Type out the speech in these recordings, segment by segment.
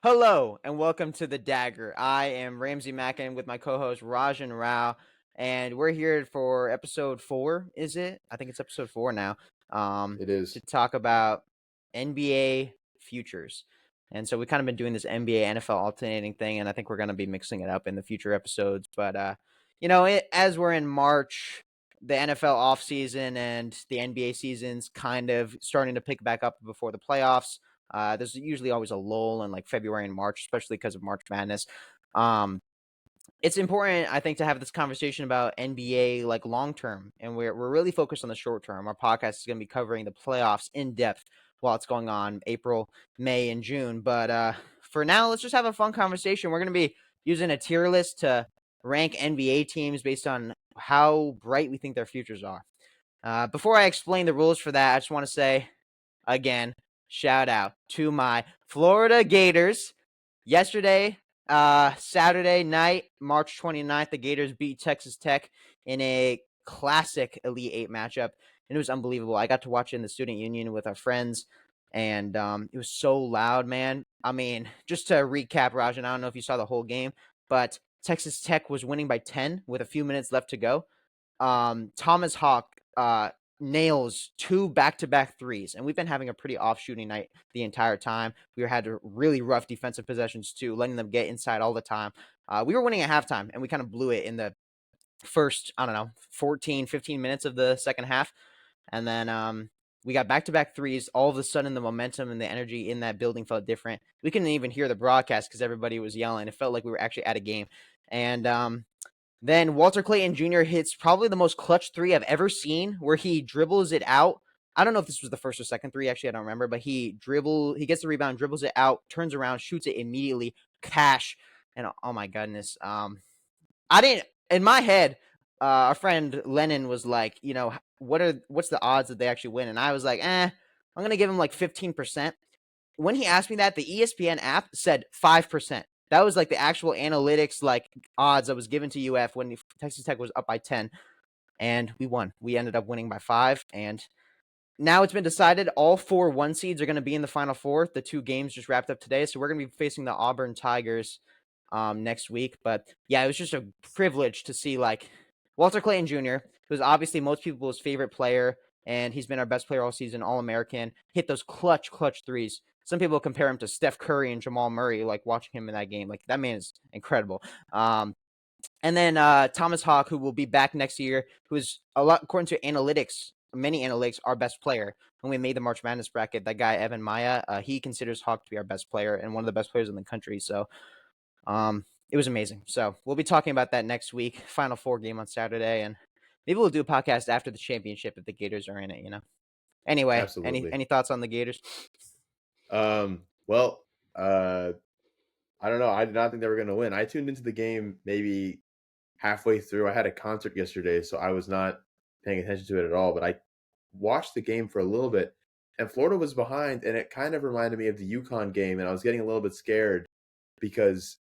Hello and welcome to the Dagger. I am Ramsey Mackin with my co-host Rajan Rao, and we're here for episode 4. Is it? I think it's episode 4 now. It is. To talk about NBA futures, and so we kind of been doing this NBA NFL alternating thing, and I think we're going to be mixing it up in the future episodes. But as we're in March, the NFL offseason and the NBA season's kind of starting to pick back up before the playoffs. There's usually always a lull in like February and March, especially because of March Madness. Um, it's important, I think, to have this conversation about NBA like long term, and we're really focused on the short term. Our podcast is going to be covering the playoffs in depth while it's going on April, May, and June. But for now, let's just have a fun conversation. We're going to be using a tier list to rank NBA teams based on how bright we think their futures are. Before I explain the rules for that, I just want to say again, shout out to my Florida Gators. Yesterday, Saturday night, March 29th, the Gators beat Texas Tech in a classic Elite Eight matchup, and it was unbelievable. I got to watch it in the student union with our friends, and it was so loud, man. I mean, just to recap, Rajan, I don't know if you saw the whole game, but Texas Tech was winning by 10 with a few minutes left to go. Thomas Hawk nails 2 back-to-back threes, and we've been having a pretty off shooting night the entire time. We had really rough defensive possessions too, letting them get inside all the time. We were winning at halftime, and we kind of blew it in the first, 14, 15 minutes of the second half. And then we got back-to-back threes. All of a sudden, the momentum and the energy in that building felt different. We couldn't even hear the broadcast because everybody was yelling. It felt like we were actually at a game. And then Walter Clayton Jr. hits probably the most clutch three I've ever seen, where he dribbles it out. I don't know if this was the first or second three. Actually, I don't remember. But he gets the rebound, dribbles it out, turns around, shoots it immediately, cash. And oh my goodness, I didn't in my head. Our friend Lennon was like, what's the odds that they actually win? And I was like, I'm gonna give him like 15%. When he asked me that, the ESPN app said 5%. That was like the actual analytics like odds that was given to UF when Texas Tech was up by 10, and we won. We ended up winning by 5, and now it's been decided all 4 1 seeds are going to be in the Final Four. The 2 games just wrapped up today, so we're going to be facing the Auburn Tigers next week. But yeah, it was just a privilege to see like Walter Clayton Jr., who's obviously most people's favorite player, and he's been our best player all season, All-American, hit those clutch threes. Some people compare him to Steph Curry and Jamal Murray, like watching him in that game. Like that man is incredible. And then Thomas Hawk, who will be back next year, who is a lot according to analytics, many analytics, our best player. When we made the March Madness bracket, that guy Evan Maya, he considers Hawk to be our best player and one of the best players in the country. So it was amazing. So we'll be talking about that next week. Final Four game on Saturday, and maybe we'll do a podcast after the championship if the Gators are in it. Anyway, Absolutely. any thoughts on the Gators? Well, I don't know. I did not think they were going to win. I tuned into the game maybe halfway through. I had a concert yesterday, so I was not paying attention to it at all. But I watched the game for a little bit, and Florida was behind, and it kind of reminded me of the UConn game, and I was getting a little bit scared because,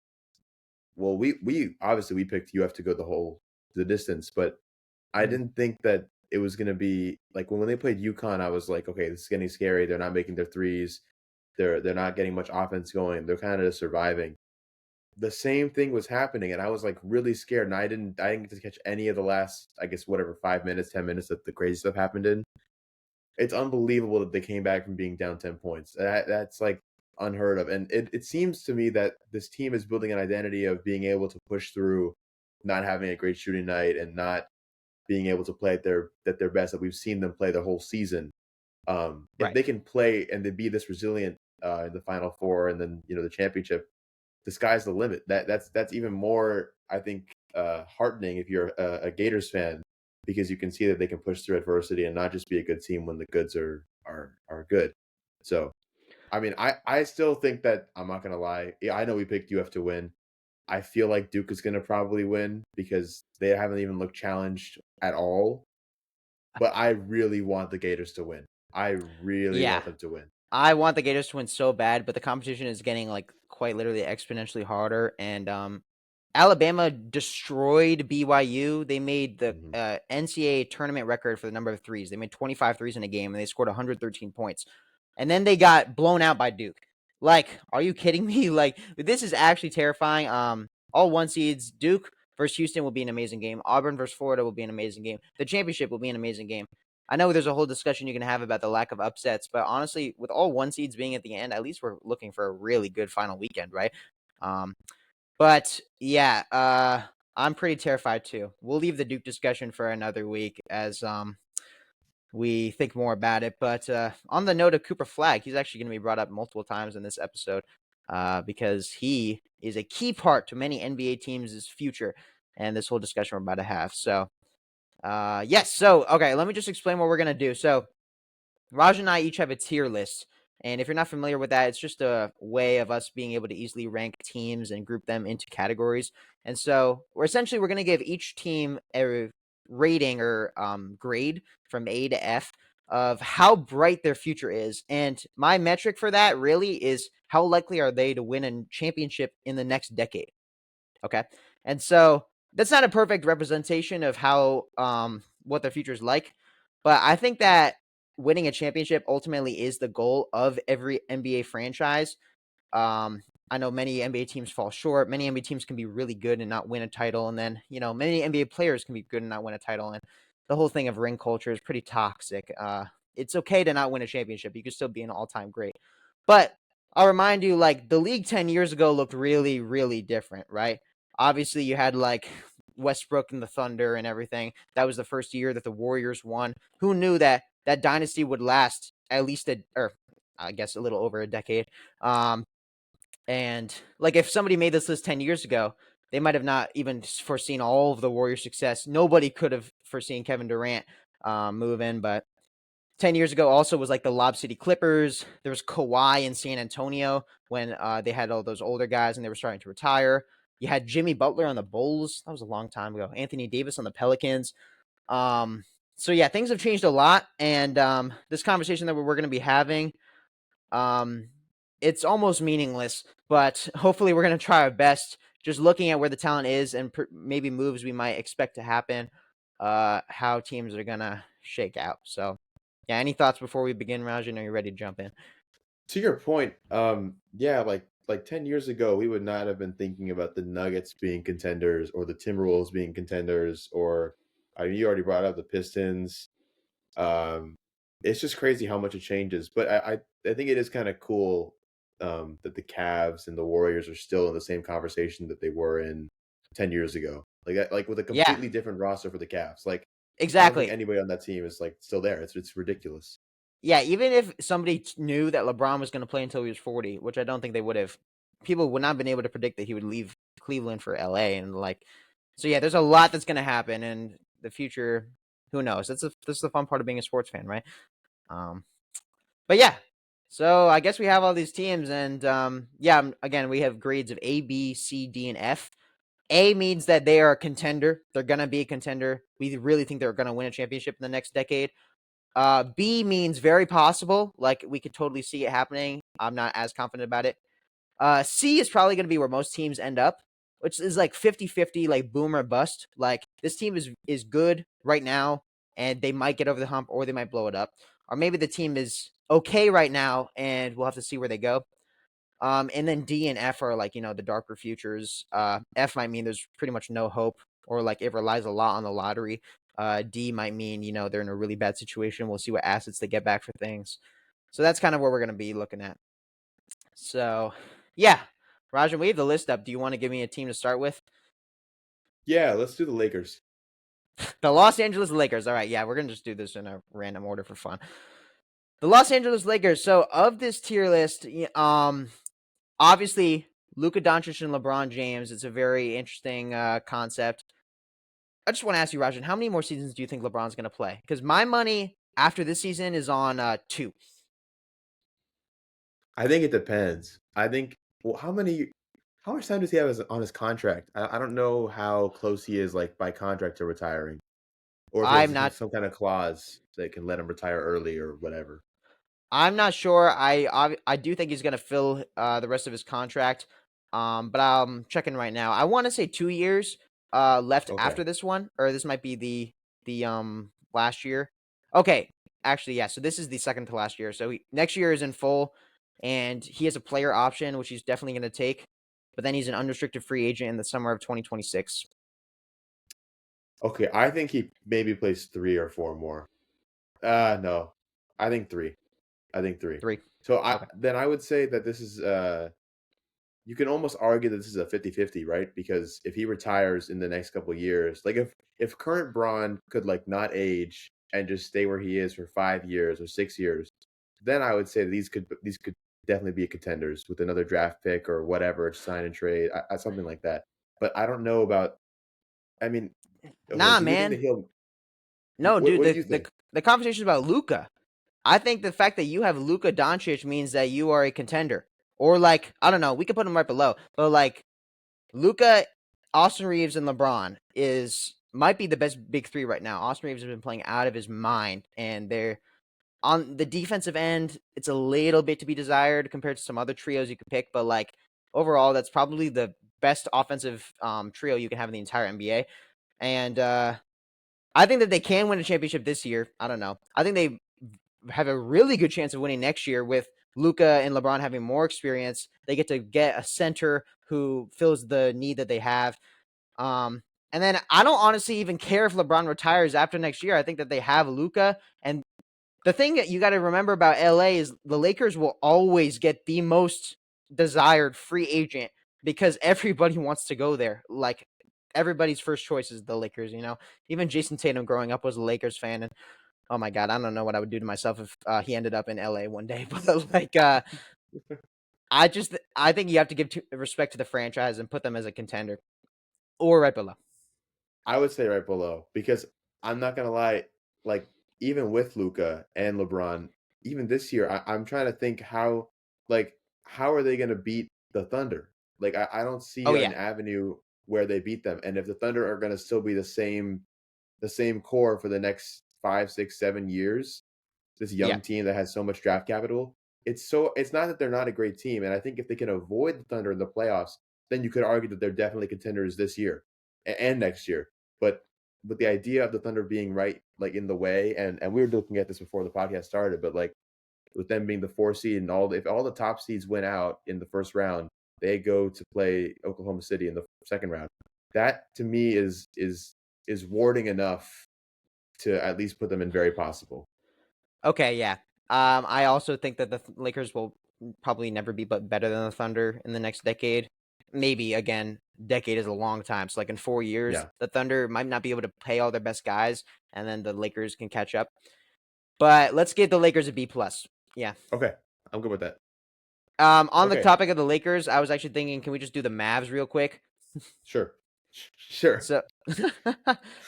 well, we obviously we picked UF to go the distance, but I Mhm. didn't think that it was going to be like when they played UConn. I was like, okay, this is getting scary. They're not making their threes. They're not getting much offense going. They're kind of just surviving. The same thing was happening, and I was like really scared. And I didn't get to catch any of the last, I guess, whatever 5 minutes, 10 minutes that the crazy stuff happened in. It's unbelievable that they came back from being down 10 points. That's like unheard of. And it seems to me that this team is building an identity of being able to push through, not having a great shooting night, and not being able to play at their best that we've seen them play the whole season. If Right. they can play and they be this resilient in the Final Four and then the championship, the sky's the limit. That's even more, I think, heartening if you're a Gators fan, because you can see that they can push through adversity and not just be a good team when the goods are good. So, I mean, I still think that I'm not gonna lie. Yeah, I know we picked UF to win. I feel like Duke is gonna probably win because they haven't even looked challenged at all. But I really want the Gators to win. I really Yeah, want them to win. I want the Gators to win so bad, but the competition is getting like quite literally exponentially harder. And Alabama destroyed BYU. They made the Mhm. NCAA tournament record for the number of threes. They made 25 threes in a game, and they scored 113 points. And then they got blown out by Duke. Like, are you kidding me? Like, this is actually terrifying. All one seeds, Duke versus Houston will be an amazing game. Auburn versus Florida will be an amazing game. The championship will be an amazing game. I know there's a whole discussion you can have about the lack of upsets, but honestly, with all one seeds being at the end, at least we're looking for a really good final weekend, right? Um, but yeah, I'm pretty terrified too. We'll leave the Duke discussion for another week as we think more about it. But on the note of Cooper Flagg, he's actually going to be brought up multiple times in this episode because he is a key part to many NBA teams' future and this whole discussion we're about to have. So, yes. So, okay, let me just explain what we're going to do. So, Raj and I each have a tier list. And if you're not familiar with that, it's just a way of us being able to easily rank teams and group them into categories. And so we're going to give each team a rating or grade from A to F of how bright their future is. And my metric for that really is how likely are they to win a championship in the next decade. Okay. And so that's not a perfect representation of how what their future is like, but I think that winning a championship ultimately is the goal of every NBA franchise. I know many NBA teams fall short. Many NBA teams can be really good and not win a title, and then many NBA players can be good and not win a title. And the whole thing of ring culture is pretty toxic. It's okay to not win a championship. You can still be an all-time great, but I'll remind you, like the league 10 years ago looked really, really different, right? Obviously, you had like Westbrook and the Thunder and everything. That was the first year that the Warriors won. Who knew that that dynasty would last at least or I guess a little over a decade? And like if somebody made this list 10 years ago, they might have not even foreseen all of the Warriors' success. Nobody could have foreseen Kevin Durant move in, but 10 years ago also was like the Lob City Clippers. There was Kawhi in San Antonio when they had all those older guys and they were starting to retire. You had Jimmy Butler on the Bulls. That was a long time ago. Anthony Davis on the Pelicans. So yeah, things have changed a lot. And this conversation that we're going to be having, it's almost meaningless, but hopefully we're going to try our best just looking at where the talent is and maybe moves we might expect to happen, how teams are going to shake out. So yeah, any thoughts before we begin, Rajan? Are you ready to jump in? To your point, yeah, like 10 years ago, we would not have been thinking about the Nuggets being contenders or the Timberwolves being contenders, or you already brought up the Pistons. Um, it's just crazy how much it changes. But I think it is kind of cool that the Cavs and the Warriors are still in the same conversation that they were in 10 years ago. Like with a Yeah, completely different roster for the Cavs. Like I don't think exactly. anybody on that team is like still there. It's ridiculous. Yeah, even if somebody knew that LeBron was going to play until he was 40, which I don't think they would have, people would not have been able to predict that he would leave Cleveland for LA. And like, so yeah, there's a lot that's going to happen in the future. Who knows? That's the fun part of being a sports fan, right? Um, but yeah, so I guess we have all these teams, and yeah, again, we have grades of A, B, C, D, and F. A means that they are a contender. They're going to be a contender. We really think they're going to win a championship in the next decade. B means very possible. Like we could totally see it happening. I'm not as confident about it. C is probably going to be where most teams end up, which is like 50-50, like boom or bust. Like this team is good right now, and they might get over the hump, or they might blow it up, or maybe the team is okay right now, and we'll have to see where they go. And then D and F are like the darker futures. F might mean there's pretty much no hope, or like it relies a lot on the lottery. D might mean they're in a really bad situation. We'll see what assets they get back for things. So that's kind of what we're gonna be looking at. So, yeah, Rajan, we have the list up. Do you want to give me a team to start with? Yeah, let's do the Lakers. The Los Angeles Lakers. All right, yeah, we're gonna just do this in a random order for fun. The Los Angeles Lakers. So of this tier list, obviously Luka Doncic and LeBron James. It's a very interesting concept. I just want to ask you, Rajan, how many more seasons do you think LeBron's going to play? Because my money after this season is on 2. I think it depends. I think well, how much time does he have on his contract? I don't know how close he is like by contract to retiring, or if he I'm has not. some kind of clause that can let him retire early or whatever. I'm not sure. I do think he's going to fill the rest of his contract. But I'm checking right now. I want to say 2 years left Okay. after this one, or this might be the last year. Okay, actually, yeah. So this is the second to last year. So next year is in full, and he has a player option, which he's definitely going to take. But then he's an unrestricted free agent in the summer of 2026. Okay, I think he maybe plays 3 or 4 more. No. I think 3. I think 3. 3. So Okay. I would say that this is you can almost argue that this is a 50-50, right? Because if he retires in the next couple of years, like if current Braun could like not age and just stay where he is for 5 years or 6 years, then I would say these could definitely be contenders with another draft pick or whatever, sign and trade, something like that. But I don't know about. I mean, okay, Nah, do you think that man. he'll? No, What dude. do The you the think? the conversation is about Luka. I think the fact that you have Luka Doncic means that you are a contender. Or like, I don't know, we could put him right below. But like Luka, Austin Reeves, and LeBron might be the best big three right now. Austin Reeves has been playing out of his mind, and they're on the defensive end. It's a little bit to be desired compared to some other trios you could pick, but like overall, that's probably the best offensive trio you can have in the entire NBA. And I think that they can win a championship this year. I don't know. I think they have a really good chance of winning next year with Luka and LeBron having more experience. They get to get a center who fills the need that they have. Um, and then I don't honestly even care if LeBron retires after next year. I think that they have Luka. And the thing that you got to remember about LA is the Lakers will always get the most desired free agent because everybody wants to go there. Like everybody's first choice is the Lakers, you know. Even Jason Tatum growing up was a Lakers fan, and oh my god, I don't know what I would do to myself if he ended up in LA one day. But like, I think you have to give respect to the franchise and put them as a contender or right below. I would say right below because I'm not gonna lie, like even with Luca and LeBron, even this year, I'm trying to think like how are they gonna beat the Thunder? Like I don't see Oh an yeah, avenue where they beat them. And if the Thunder are gonna still be the same core for the next 5, 6, 7 years, this yeah. young team that has so much draft capital. It's not that they're not a great team, and I think if they can avoid the Thunder in the playoffs, then you could argue that they're definitely contenders this year and next year. But with the idea of the Thunder being right like in the way, and we were looking at this before the podcast started, but like with them being the 4 seed and if all the top seeds win out in the first round, they go to play Oklahoma City in the second round. That to me is warding enough to at least put them in very possible. Okay, yeah. I also think that the Lakers will probably never be but better than the Thunder in the next decade. Maybe again, decade is a long time. So like in 4 years, Yeah. the Thunder might not be able to pay all their best guys, and then the Lakers can catch up. But let's give the Lakers a B plus. Yeah. Okay. I'm good with that. On the Okay. topic of the Lakers, I was actually thinking, can we just do the Mavs real quick? Sure. Sure. So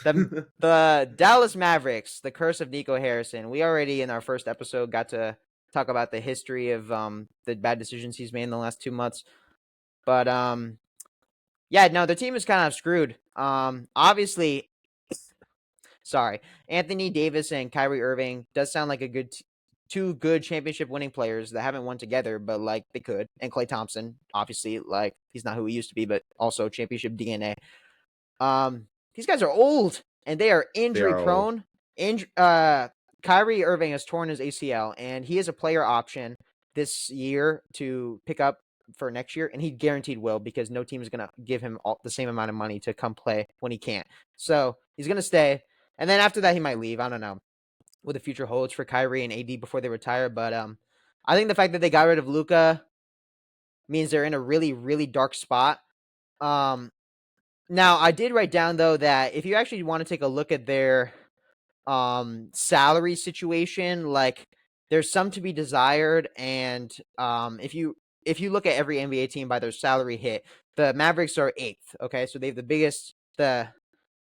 the Dallas Mavericks, the curse of Nico Harrison. We already in our first episode got to talk about the history of the bad decisions he's made in the last 2 months. But yeah, no, the team is kind of screwed. Obviously, sorry, Anthony Davis and Kyrie Irving does sound like two good championship winning players that haven't won together, but like they could. And Klay Thompson, obviously, like he's not who he used to be, but also championship DNA. These guys are old and they are They injury are old. prone. Kyrie Irving has torn his ACL, and he has a player option this year to pick up for next year, and he guaranteed will because no team is going to give him the same amount of money to come play when he can't. So he's going to stay, and then after that he might leave. I don't know what the future holds for Kyrie and AD before they retire, but I think the fact that they got rid of Luka means they're in a really really dark spot. Um, Now, I did write down though that if you actually want to take a look at their salary situation, like there's some to be desired, and if you look at every NBA team by their salary hit, the Mavericks are eighth. Okay, so they have the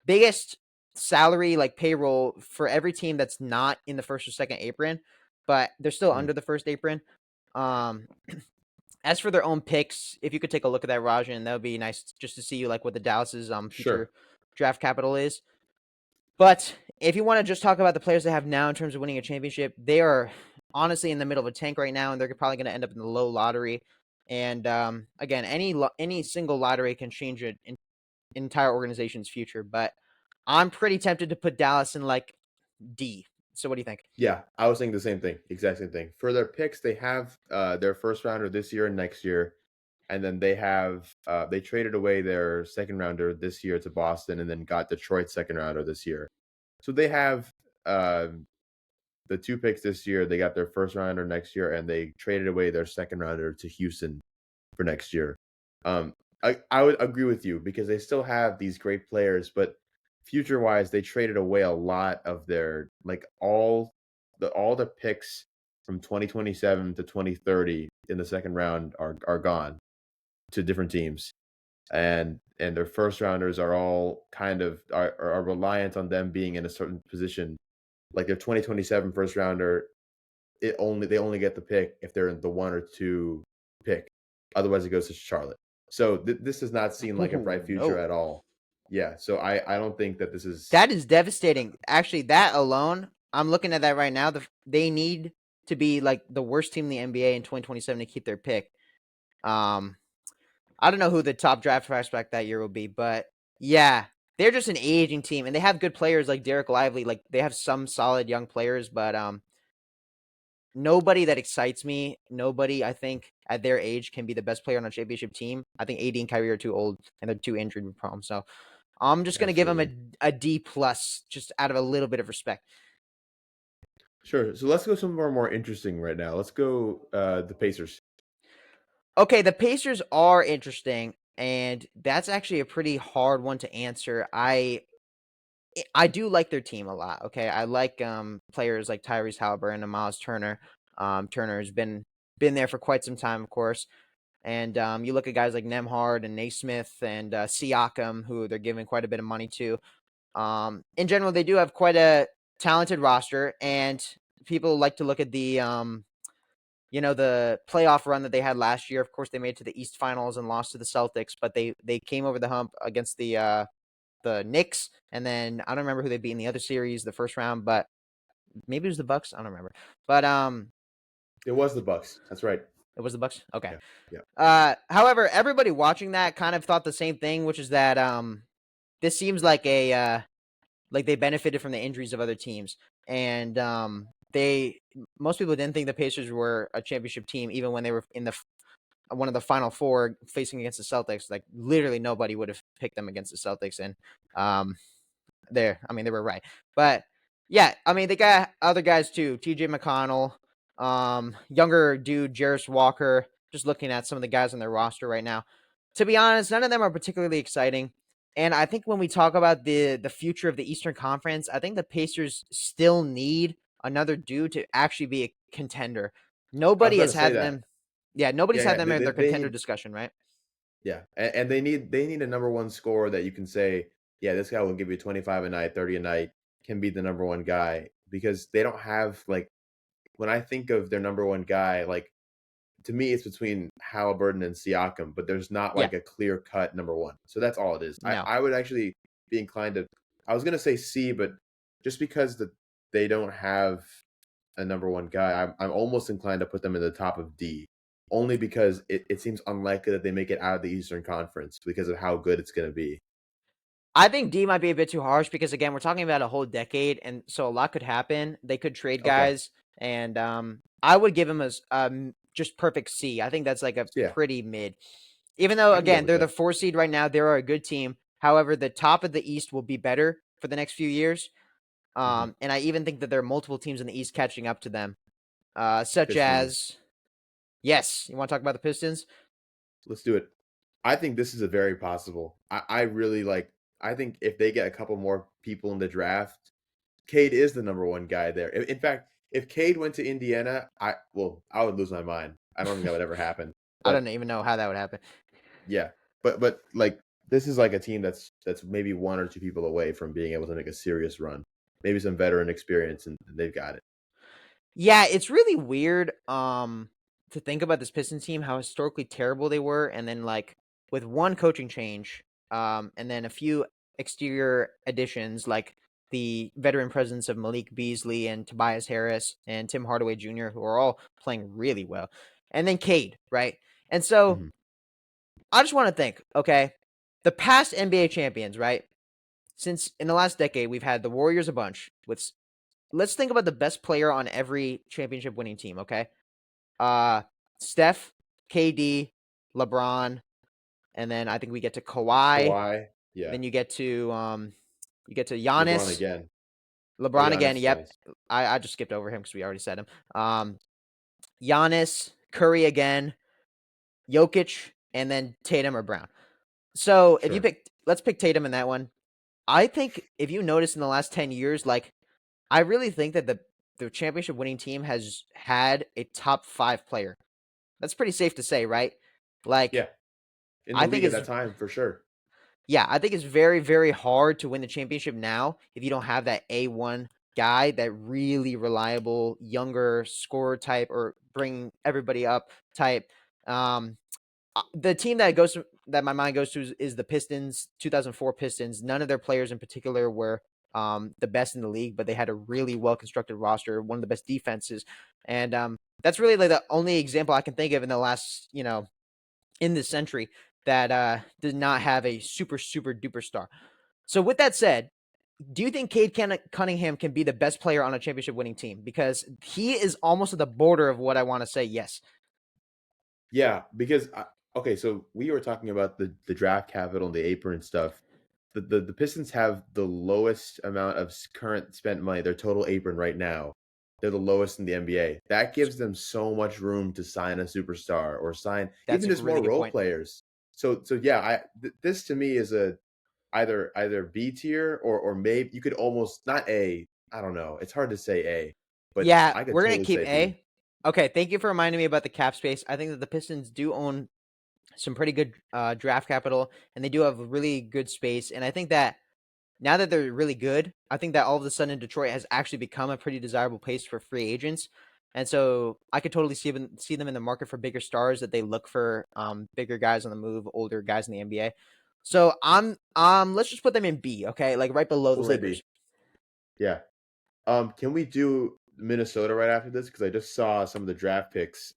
biggest salary like payroll for every team that's not in the first or second apron, but they're still Mm, under the first apron. Um, as for their own picks, if you could take a look at that, Rajan, that would be nice just to see like what the Dallas's future sure. draft capital is. But if you want to just talk about the players they have now in terms of winning a championship, they are honestly in the middle of a tank right now, and they're probably going to end up in the low lottery. And again, any single lottery can change an entire organization's future. But I'm pretty tempted to put Dallas in like D, So what do you think? Yeah, I was thinking the same thing, exact same thing. For their picks, they have their first rounder this year and next year, and then they have they traded away their second rounder this year to Boston, and then got Detroit's second rounder this year. So they have uh, the two picks this year. They got their first rounder next year, and they traded away their second rounder to Houston for next year. Um, I would agree with you because they still have these great players, but future wise, they traded away a lot of their like all the picks from 2027 to 2030 in the second round are gone to different teams. And their first rounders are all kind of are reliant on them being in a certain position. Like their 2027 first rounder, they only get the pick if they're in the one or two pick. Otherwise, it goes to Charlotte. So this does not seem like a Oh bright future no. at all. Yeah, so I don't think that this is That is devastating. Actually, that alone, I'm looking at that right now. They need to be like the worst team in the NBA in 2027 to keep their pick. Um, I don't know who the top draft prospect that year will be, but yeah, they're just an aging team, and they have good players like Derek Lively. Like they have some solid young players, but nobody that excites me. Nobody, I think, at their age can be the best player on a championship team. I think AD and Kyrie are too old, and they're too injured with problems. So I'm just gonna give them absolutely a D plus, just out of a little bit of respect. sure. So let's go somewhere more interesting right now. Let's go the Pacers. Okay, the Pacers are interesting, and that's actually a pretty hard one to answer. I do like their team a lot. Okay, I like players like Tyrese Halliburton and Miles Turner. Turner has been there for quite some time, of course. And you look at guys like Nemhard and Naismith and Siakam, who they're giving quite a bit of money to. In general, they do have quite a talented roster, and people like to look at the playoff run that they had last year. Of course, they made it to the East Finals and lost to the Celtics, but they came over the hump against the Knicks, and then I don't remember who they beat in the other series, the first round, but maybe it was the Bucks. I don't remember, but It was the Bucks. That's right. it was the Bucks. Okay. Yeah. Yeah. However, everybody watching that kind of thought the same thing, which is that this seems like like they benefited from the injuries of other teams, and they most people didn't think the Pacers were a championship team even when they were in the one of the final four facing against the Celtics. Like literally nobody would have picked them against the Celtics, and um they were right. But yeah, I mean, they got other guys too. TJ McConnell, younger dude, Jarris Walker. Just looking at some of the guys on their roster right now. To be honest, none of them are particularly exciting. And I think when we talk about the future of the Eastern Conference, I think the Pacers still need another dude to actually be a contender. I was Nobody about has to say had that. them. Yeah, nobody's Yeah, had yeah. them in their They contender need discussion, right? yeah, and they need a number one scorer that you can say, yeah, this guy will give you 25 a night, 30 a night, can be the number one guy because they don't have like when I think of their number one guy, like to me it's between Halliburton and Siakam, but there's not Yeah, like a clear cut number one. So that's all it is. no. I would actually be inclined to I was gonna say C, but just because they don't have a number one guy, I'm almost inclined to put them in the top of D. Only because it seems unlikely that they make it out of the Eastern Conference because of how good it's going to be. I think D might be a bit too harsh because again, we're talking about a whole decade, and so a lot could happen. They could trade Okay, guys, and I would give him a just perfect C. I think that's like a so yeah, pretty mid. Even though I can get again with they're the that. 4 seed right now, they're a good team. However, the top of the East will be better for the next few years. Hmm. And I even think that there are multiple teams in the East catching up to them, such Pistons, as yes, you want to talk about the Pistons? let's do it. I think this is a very possible. I really like. I think if they get a couple more people in the draft, Cade is the number one guy there. In fact, if Cade went to Indiana, I would lose my mind. I don't think that would ever happen. I don't But even know how that would happen. yeah, but like this is like a team that's maybe one or two people away from being able to make a serious run. Maybe some veteran experience, and they've got it. Yeah, it's really weird to think about this Pistons team, how historically terrible they were, and then like with one coaching change, and then a few exterior additions like the veteran presence of Malik Beasley and Tobias Harris and Tim Hardaway Jr., who are all playing really well. And then Cade, right? And so Hmm. I just want to think, okay, the past NBA champions, right? Since in the last decade, we've had the Warriors a bunch with let's think about the best player on every championship winning team. Okay, uh, Steph, KD, LeBron, and then I think we get to Kawhi. Kawhi, yeah. Then you get to LeBron Giannis, again. Oh, LeBron again. Giannis is Yep, nice. I just skipped over him because we already said him. Giannis, Curry again, Jokic, and then Tatum or Brown. So if you Sure. let's pick Tatum in that one. I think if you notice in the last 10 years, like I really think that the championship winning team has had a top 5 player. That's pretty safe to say, right? Like Yeah. In the I think league at it's that time, for sure. yeah, I think it's very, very hard to win the championship now if you don't have that A1 guy, that really reliable younger scorer type or bring everybody up type. Um, the team that my mind goes to is the Pistons, 2004 Pistons. None of their players in particular were the best in the league, but they had a really well constructed roster, one of the best defenses, and that's really like the only example I can think of in the last in this century that did not have a super super duper star. So with that said, do you think Cunningham can be the best player on a championship winning team? Because he is almost at the border of what I want to say. Yes. Yeah, because okay, so we were talking about the draft capital and the apron stuff. The Pistons have the lowest amount of current spent money. Their total apron right now, they're the lowest in the NBA. That gives them so much room to sign a superstar or sign That's even a just really more good role point. players. So yeah, this to me is a either B tier or maybe you could almost not A. I don't know. It's hard to say A, but Yeah, I could we're gonna totally keep say B. A. Okay, thank you for reminding me about the cap space. I think that the Pistons do own some pretty good draft capital, and they do have really good space. And I think that now that they're really good, I think that all of a sudden Detroit has actually become a pretty desirable place for free agents. And so I could totally see them in the market for bigger stars that they look for bigger guys on the move, older guys in the NBA. So I'm let's just put them in B, okay? Like right below the We'll say Lakers. B. Yeah. Can we do Minnesota right after this? Because I just saw some of the draft picks.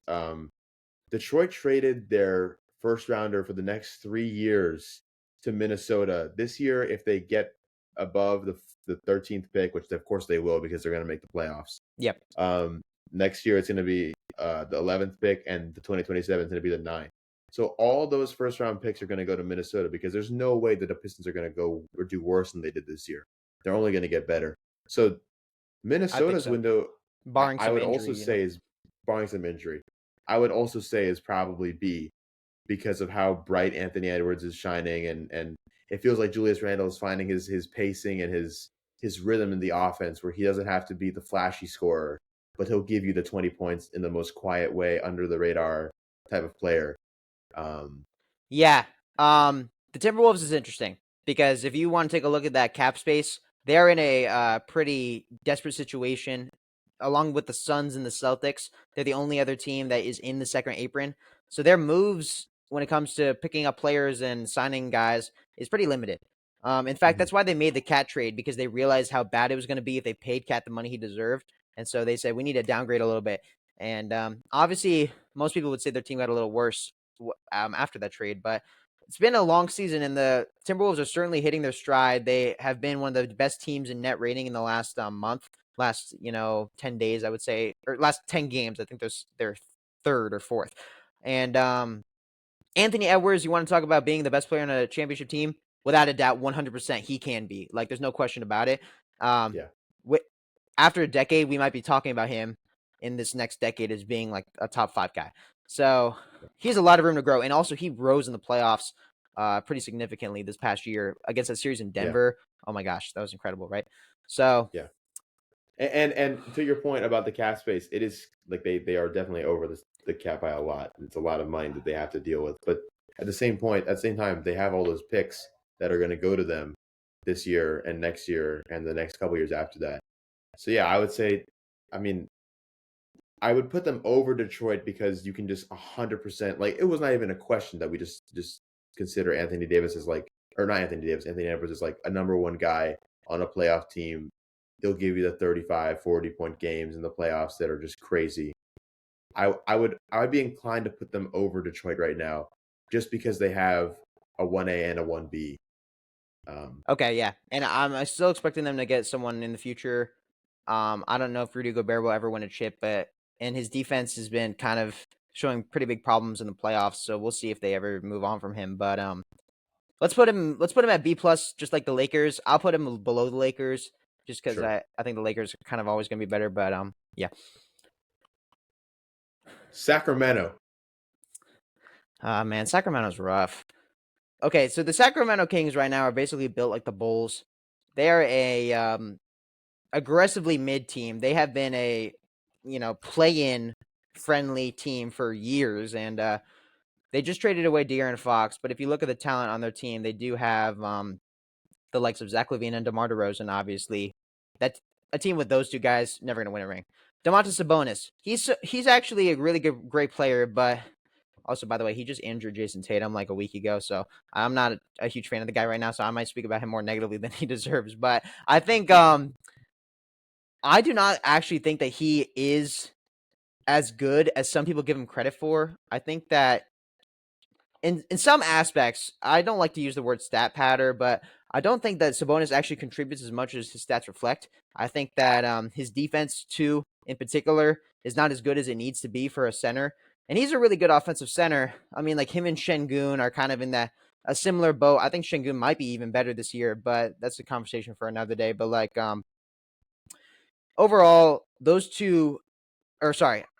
Detroit traded their first rounder for the next 3 years to Minnesota. This year, if they get above the 13th pick, which of course they will because they're going to make the playoffs. Yep. Um, Next year it's going to be the 11th pick, and the 2027 is going to be the 9th. So all those first round picks are going to go to Minnesota because there's no way that the Pistons are going to go or do worse than they did this year. They're only going to get better. So I think Minnesota's so. window, Barring I some would injury, also you know. say is barring some injury. I would also say is probably B because of how bright Anthony Edwards is shining, and it feels like Julius Randle is finding his pacing and his rhythm in the offense where he doesn't have to be the flashy scorer, but he'll give you the 20 points in the most quiet way, under the radar type of player. Um, Yeah. The Timberwolves is interesting because if you want to take a look at that cap space, they're in a pretty desperate situation. Along with the Suns and the Celtics, they're the only other team that is in the second apron. So their moves when it comes to picking up players and signing guys is pretty limited. In fact, mhm. that's why they made the Cat trade because they realized how bad it was going to be if they paid Cat the money he deserved, and so they said we need to downgrade a little bit. And obviously, most people would say their team got a little worse after that trade, but it's been a long season, and the Timberwolves are certainly hitting their stride. They have been one of the best teams in net rating in the last month, last 10 days, I would say, or last 10 games. I think they're third or fourth. And Anthony Edwards, you want to talk about being the best player on a championship team? Without a doubt, 100% he can be. Like, there's no question about it. Um, Yeah, wi- After a decade, we might be talking about him in this next decade as being like a top 5 guy. So he has a lot of room to grow, and also he rose in the playoffs pretty significantly this past year against that series in yeah, Denver. Oh my gosh, that was incredible, right? So yeah. And to your point about the cap space, it is like they are definitely over the cap by a lot. It's a lot of money that they have to deal with. But at the same time, they have all those picks that are going to go to them this year and next year and the next couple years after that. So yeah, I would say, I mean, I would put them over Detroit because you can just 100%, like, it was not even a question that we just consider Anthony Davis as like, or not Anthony Davis, Anthony Edwards is like a number one guy on a playoff team. They'll give you the 35, 40 point games in the playoffs that are just crazy. I would be inclined to put them over Detroit right now just because they have a 1A and a 1B. Um, okay, yeah, and I'm still expecting them to get someone in the future. I don't know if Rudy Gobert will ever win a chip, but and his defense has been kind of showing pretty big problems in the playoffs. So we'll see if they ever move on from him. But let's put him at B plus, just like the Lakers. I'll put him below the Lakers just because Sure. I think the Lakers are kind of always going to be better. But yeah. Sacramento. Man, Sacramento's rough. Okay, so the Sacramento Kings right now are basically built like the Bulls. They are a aggressively mid team. They have been a play-in friendly team for years, and they just traded away De'Aaron Fox. But if you look at the talent on their team, they do have the likes of Zach LaVine and DeMar DeRozan. Obviously, that's a team with those two guys never going to win a ring. Domantas Sabonis, he's actually a really great player, but also, by the way, he just injured Jason Tatum like a week ago, so I'm not a huge fan of the guy right now. So I might speak about him more negatively than he deserves. But I think I do not actually think that he is as good as some people give him credit for. I think that in some aspects, I don't like to use the word stat patter, but I don't think that Sabonis actually contributes as much as his stats reflect. I think that his defense too, in particular, is not as good as it needs to be for a center. And he's a really good offensive center. I mean, like him and Şengün are kind of in that a similar boat. I think Şengün might be even better this year, but that's a conversation for another day. But like overall,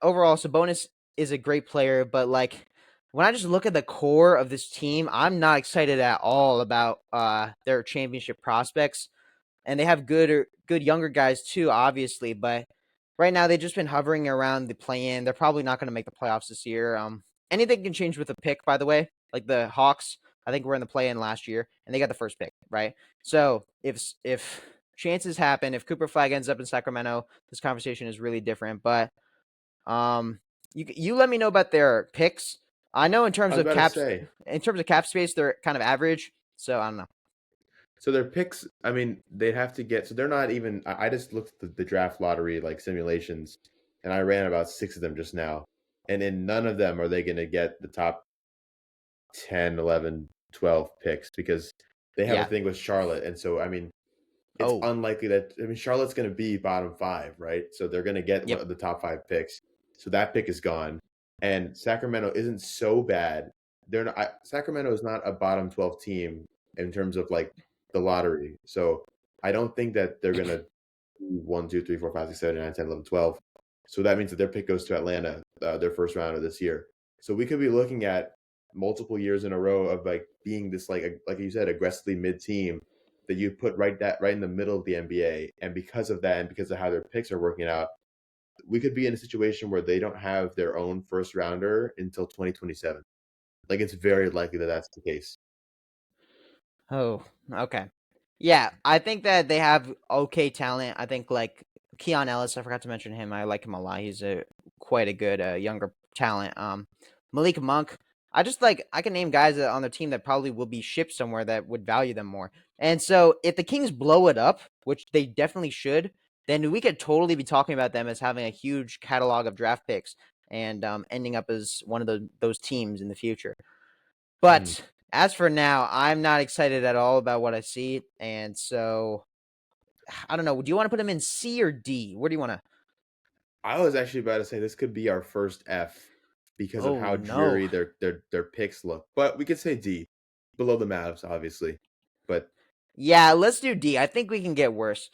overall, Sabonis is a great player, but like when I just look at the core of this team, I'm not excited at all about their championship prospects. And they have good younger guys too, obviously, but right now they've just been hovering around the play-in. They're probably not going to make the playoffs this year. Anything can change with a pick, by the way. Like the Hawks, I think were in the play-in last year, and they got the first pick, right? So if chances happen, if Cooper Flag ends up in Sacramento, this conversation is really different. But um, you let me know about their picks. I know I was about to say. in terms of cap space, they're kind of average. So I don't know. So their picks, I mean, they have to get. So they're not even. I just looked at the draft lottery like simulations, and I ran about 6 of them just now, and in none of them are they going to get the top 10, 11, 12 picks because they have a Yeah. thing with Charlotte, and so I mean, it's Oh. unlikely that I mean Charlotte's going to be bottom 5, right? So they're going to get one Yep. of the top 5 picks. So that pick is gone, and Sacramento isn't so bad. They're not. Sacramento is not a bottom 12 team in terms of like the lottery. So I don't think that they're going to 1, 2, 3, 4, 5, 6, 7, 8, 9, 10, 11, 12. So that means that their pick goes to Atlanta, their first round of this year. So we could be looking at multiple years in a row of like being this like you said aggressively mid team that you put right in the middle of the NBA, and because of that and because of how their picks are working out, we could be in a situation where they don't have their own first rounder until 2027. Like it's very likely that that's the case. Oh, okay. Yeah, I think that they have okay talent. I think like Keon Ellis, I forgot to mention him. I like him a lot. He's a quite a good younger talent. Malik Monk. I can name guys on their team that probably will be shipped somewhere that would value them more. And so if the Kings blow it up, which they definitely should, then we could totally be talking about them as having a huge catalog of draft picks and ending up as one of those teams in the future. Mm. But as for now, I'm not excited at all about what I see, and so I don't know. Do you want to put him in C or D? Where do you want to? I was actually about to say this could be our first F because of Oh how no. dreary their picks look. But we could say D, below the Mavs, obviously. But Yeah, let's do D. I think we can get worse.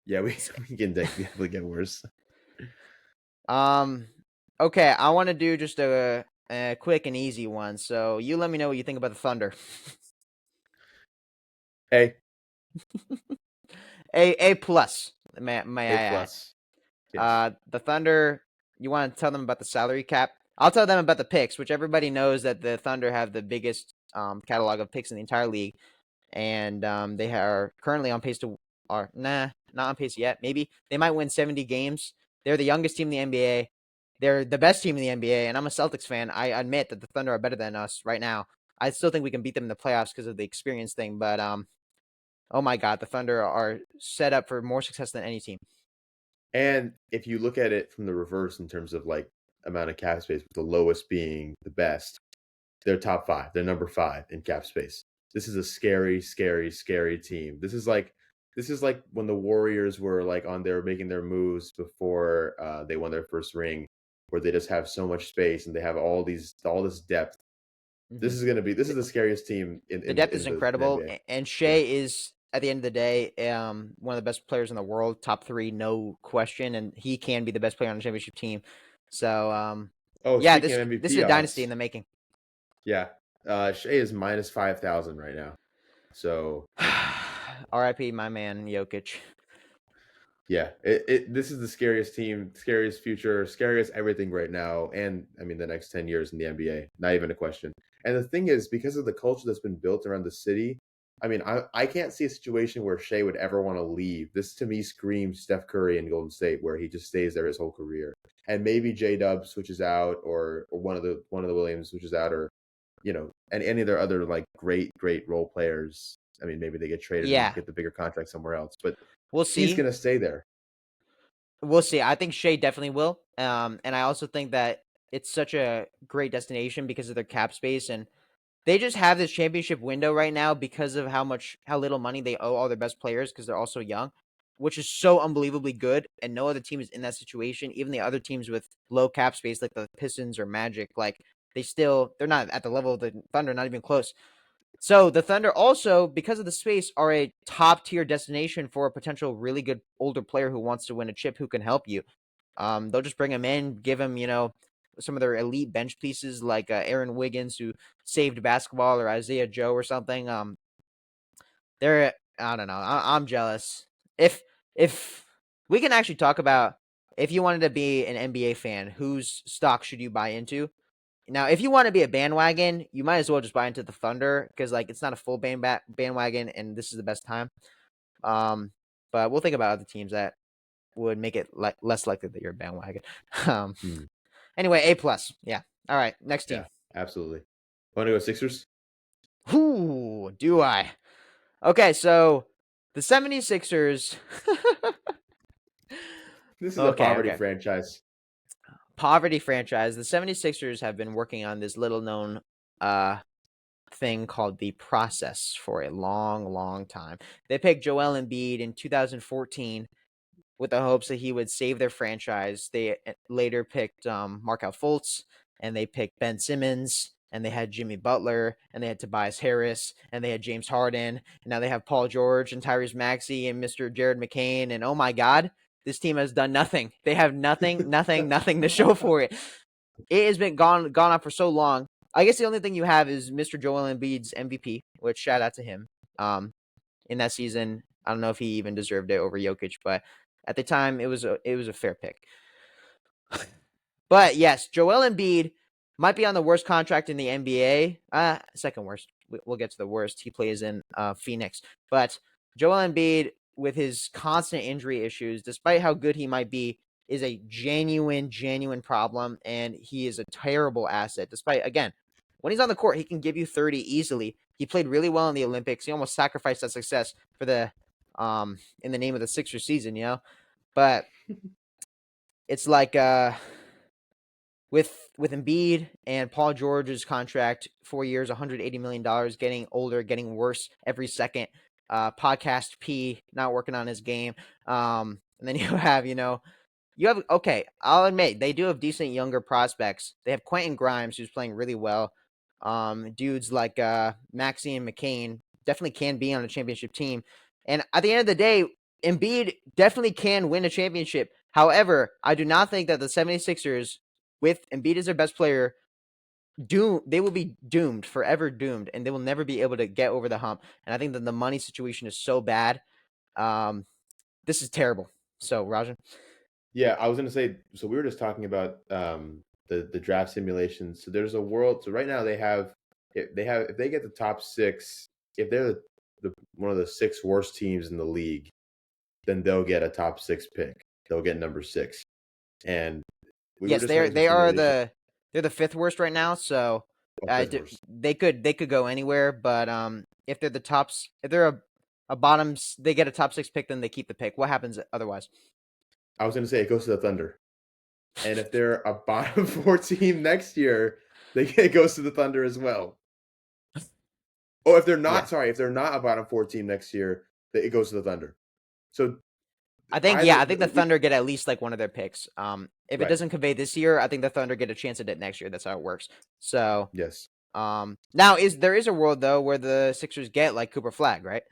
yeah, we can definitely get worse. Um, okay, I want to do just a quick and easy one. So you let me know what you think about the Thunder. A A plus. May A I add? plus. Yes. The Thunder. You want to tell them about the salary cap? I'll tell them about the picks, which everybody knows that the Thunder have the biggest catalog of picks in the entire league, and they are currently on pace to, or nah, not on pace yet. Maybe they might win 70 games. They're the youngest team in the NBA. They're the best team in the NBA, and I'm a Celtics fan. I admit that the Thunder are better than us right now. I still think we can beat them in the playoffs because of the experience thing, but oh my God, the Thunder are set up for more success than any team. And if you look at it from the reverse in terms of like amount of cap space, with the lowest being the best, they're top 5. They're number 5 in cap space. This is a scary, scary, scary team. This is like This is like when the Warriors were like on there making their moves before they won their first ring, where they just have so much space and they have all this depth. This is The, the scariest team the depth is in the incredible, NBA. and Yeah. Shea is at the end of the day one of the best players in the world, top three, no question, and he can be the best player on a championship team. So Oh, yeah, speaking this of this is MVP a dynasty in odds, the making. yeah, Shea is minus 5,000 right now. So R.I.P. my man Jokic. yeah, this is the scariest team, scariest future, scariest everything right now, and I mean the next 10 years in the NBA, not even a question. And the thing is, because of the culture that's been built around the city, I mean, I can't see a situation where Shea would ever want to leave. This to me screams Steph Curry in Golden State, where he just stays there his whole career, and maybe J Dub switches out, or one of the Williams switches out, or and any of their other like great role players. I mean, maybe they get traded and Yeah, get the bigger contract somewhere else, but we'll he's see. gonna stay there. We'll see. I think Shea definitely will. And I also think that it's such a great destination because of their cap space, and they just have this championship window right now because of how little money they owe all their best players because they're all so young, which is so unbelievably good. And no other team is in that situation. Even the other teams with low cap space, like the Pistons or Magic, like they're not at the level of the Thunder, not even close. So the Thunder also, because of the space, are a top tier destination for a potential really good older player who wants to win a chip who can help you. They'll just bring him in, give him, some of their elite bench pieces like Aaron Wiggins, who saved basketball, or Isaiah Joe or something. I don't know. I'm jealous. If we can actually talk about if you wanted to be an NBA fan, whose stock should you buy into? Now, if you want to be a bandwagon, you might as well just buy into the Thunder because like it's not a full bandwagon, and this is the best time. Um, but we'll think about other teams that would make it less likely that you're a bandwagon. Um, Hmm. anyway, A plus. Yeah. All right. Next team. Yeah, absolutely. Want to go Sixers? Who do I? Okay, so the 76ers. This is a Okay, poverty okay. franchise. Poverty franchise. The 76ers have been working on this little known uh thing called the process for a long, long time. They picked Joel Embiid in 2014 with the hopes that he would save their franchise. They later picked Markelle Fultz, and they picked Ben Simmons, and they had Jimmy Butler, and they had Tobias Harris, and they had James Harden, and now they have Paul George and Tyrese Maxey and Mr. Jared McCain, and oh my God, this team has done nothing. They have nothing, nothing, nothing to show for it. It has been gone on for so long. I guess the only thing you have is Mr. Joel Embiid's MVP, which shout out to him. In that season, I don't know if he even deserved it over Jokic, but at the time it was a fair pick. But yes, Joel Embiid might be on the worst contract in the NBA. Second worst. We'll get to the worst. He plays in Phoenix, but Joel Embiid, with his constant injury issues, despite how good he might be, is a genuine problem, and he is a terrible asset. Despite, again, when he's on the court, he can give you 30 easily. He played really well in the Olympics. He almost sacrificed that success for the in the name of the Sixers season. But it's like with Embiid and Paul George's contract, 4 years, $180 million, getting older, getting worse every second. Podcast P not working on his game. And then you have okay. I'll admit they do have decent younger prospects. They have Quentin Grimes, who's playing really well. Dudes like Maxey and McCain definitely can be on a championship team. And at the end of the day, Embiid definitely can win a championship. However, I do not think that the 76ers, with Embiid as their best player, they will be doomed, forever doomed, and they will never be able to get over the hump. And I think that the money situation is so bad. Um, this is terrible. So, Rajan. Yeah, I was gonna say. So we were just talking about the draft simulations. So there's a world. So right now if they get the top six, if they're one of the six worst teams in the league, then they'll get a top six pick. They'll get number six. And we were Yes, just having some they are simulation. they're the fifth worst right now. So Fifth worst. they could go anywhere, but if they're the tops, if they're a bottoms, they get a top six pick, then they keep the pick. What happens otherwise? I was gonna say it goes to the Thunder. And if they're a bottom four team next year, it goes to the Thunder as well. Oh, if they're Yeah, not, sorry, if they're not a bottom four team next year, it goes to the Thunder. So I think either yeah, I think the Thunder get at least like one of their picks. If it right. doesn't convey this year, I think the Thunder get a chance at it next year. That's how it works. So Yes. now there is a world though where the Sixers get like Cooper Flag, right?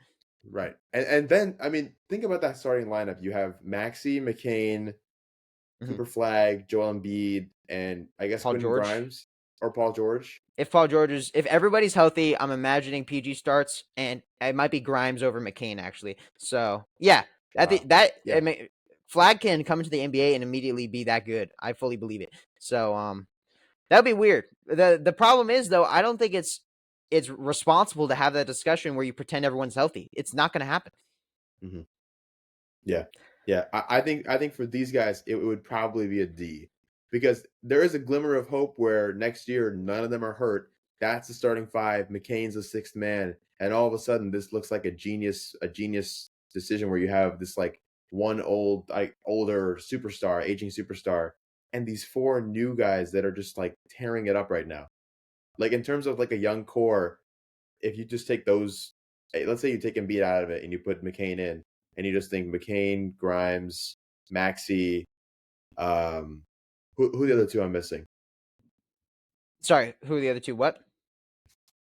Right. And then I mean, think about that starting lineup. You have Maxey, McCain, Hmm. Cooper Flag, Joel Embiid, and I guess Paul Quentin George. Grimes or Paul George. If everybody's healthy, I'm imagining PG starts, and it might be Grimes over McCain actually. So yeah, I Wow. think that Yeah. Flag can come into the NBA and immediately be that good. I fully believe it. So that'd be weird. The problem is though, I don't think it's responsible to have that discussion where you pretend everyone's healthy. It's not going to happen. Hmm. Yeah. Yeah. I think for these guys, it would probably be a D because there is a glimmer of hope where next year none of them are hurt. That's the starting five. McCain's the sixth man, and all of a sudden this looks like a genius decision where you have this like one older superstar, aging superstar, and these four new guys that are just like tearing it up right now. Like in terms of like a young core, if you just take those, let's say you take Embiid out of it and you put McCain in, and you just think McCain, Grimes, Maxey, um, who are the other two I'm missing? Sorry, who are the other two? What?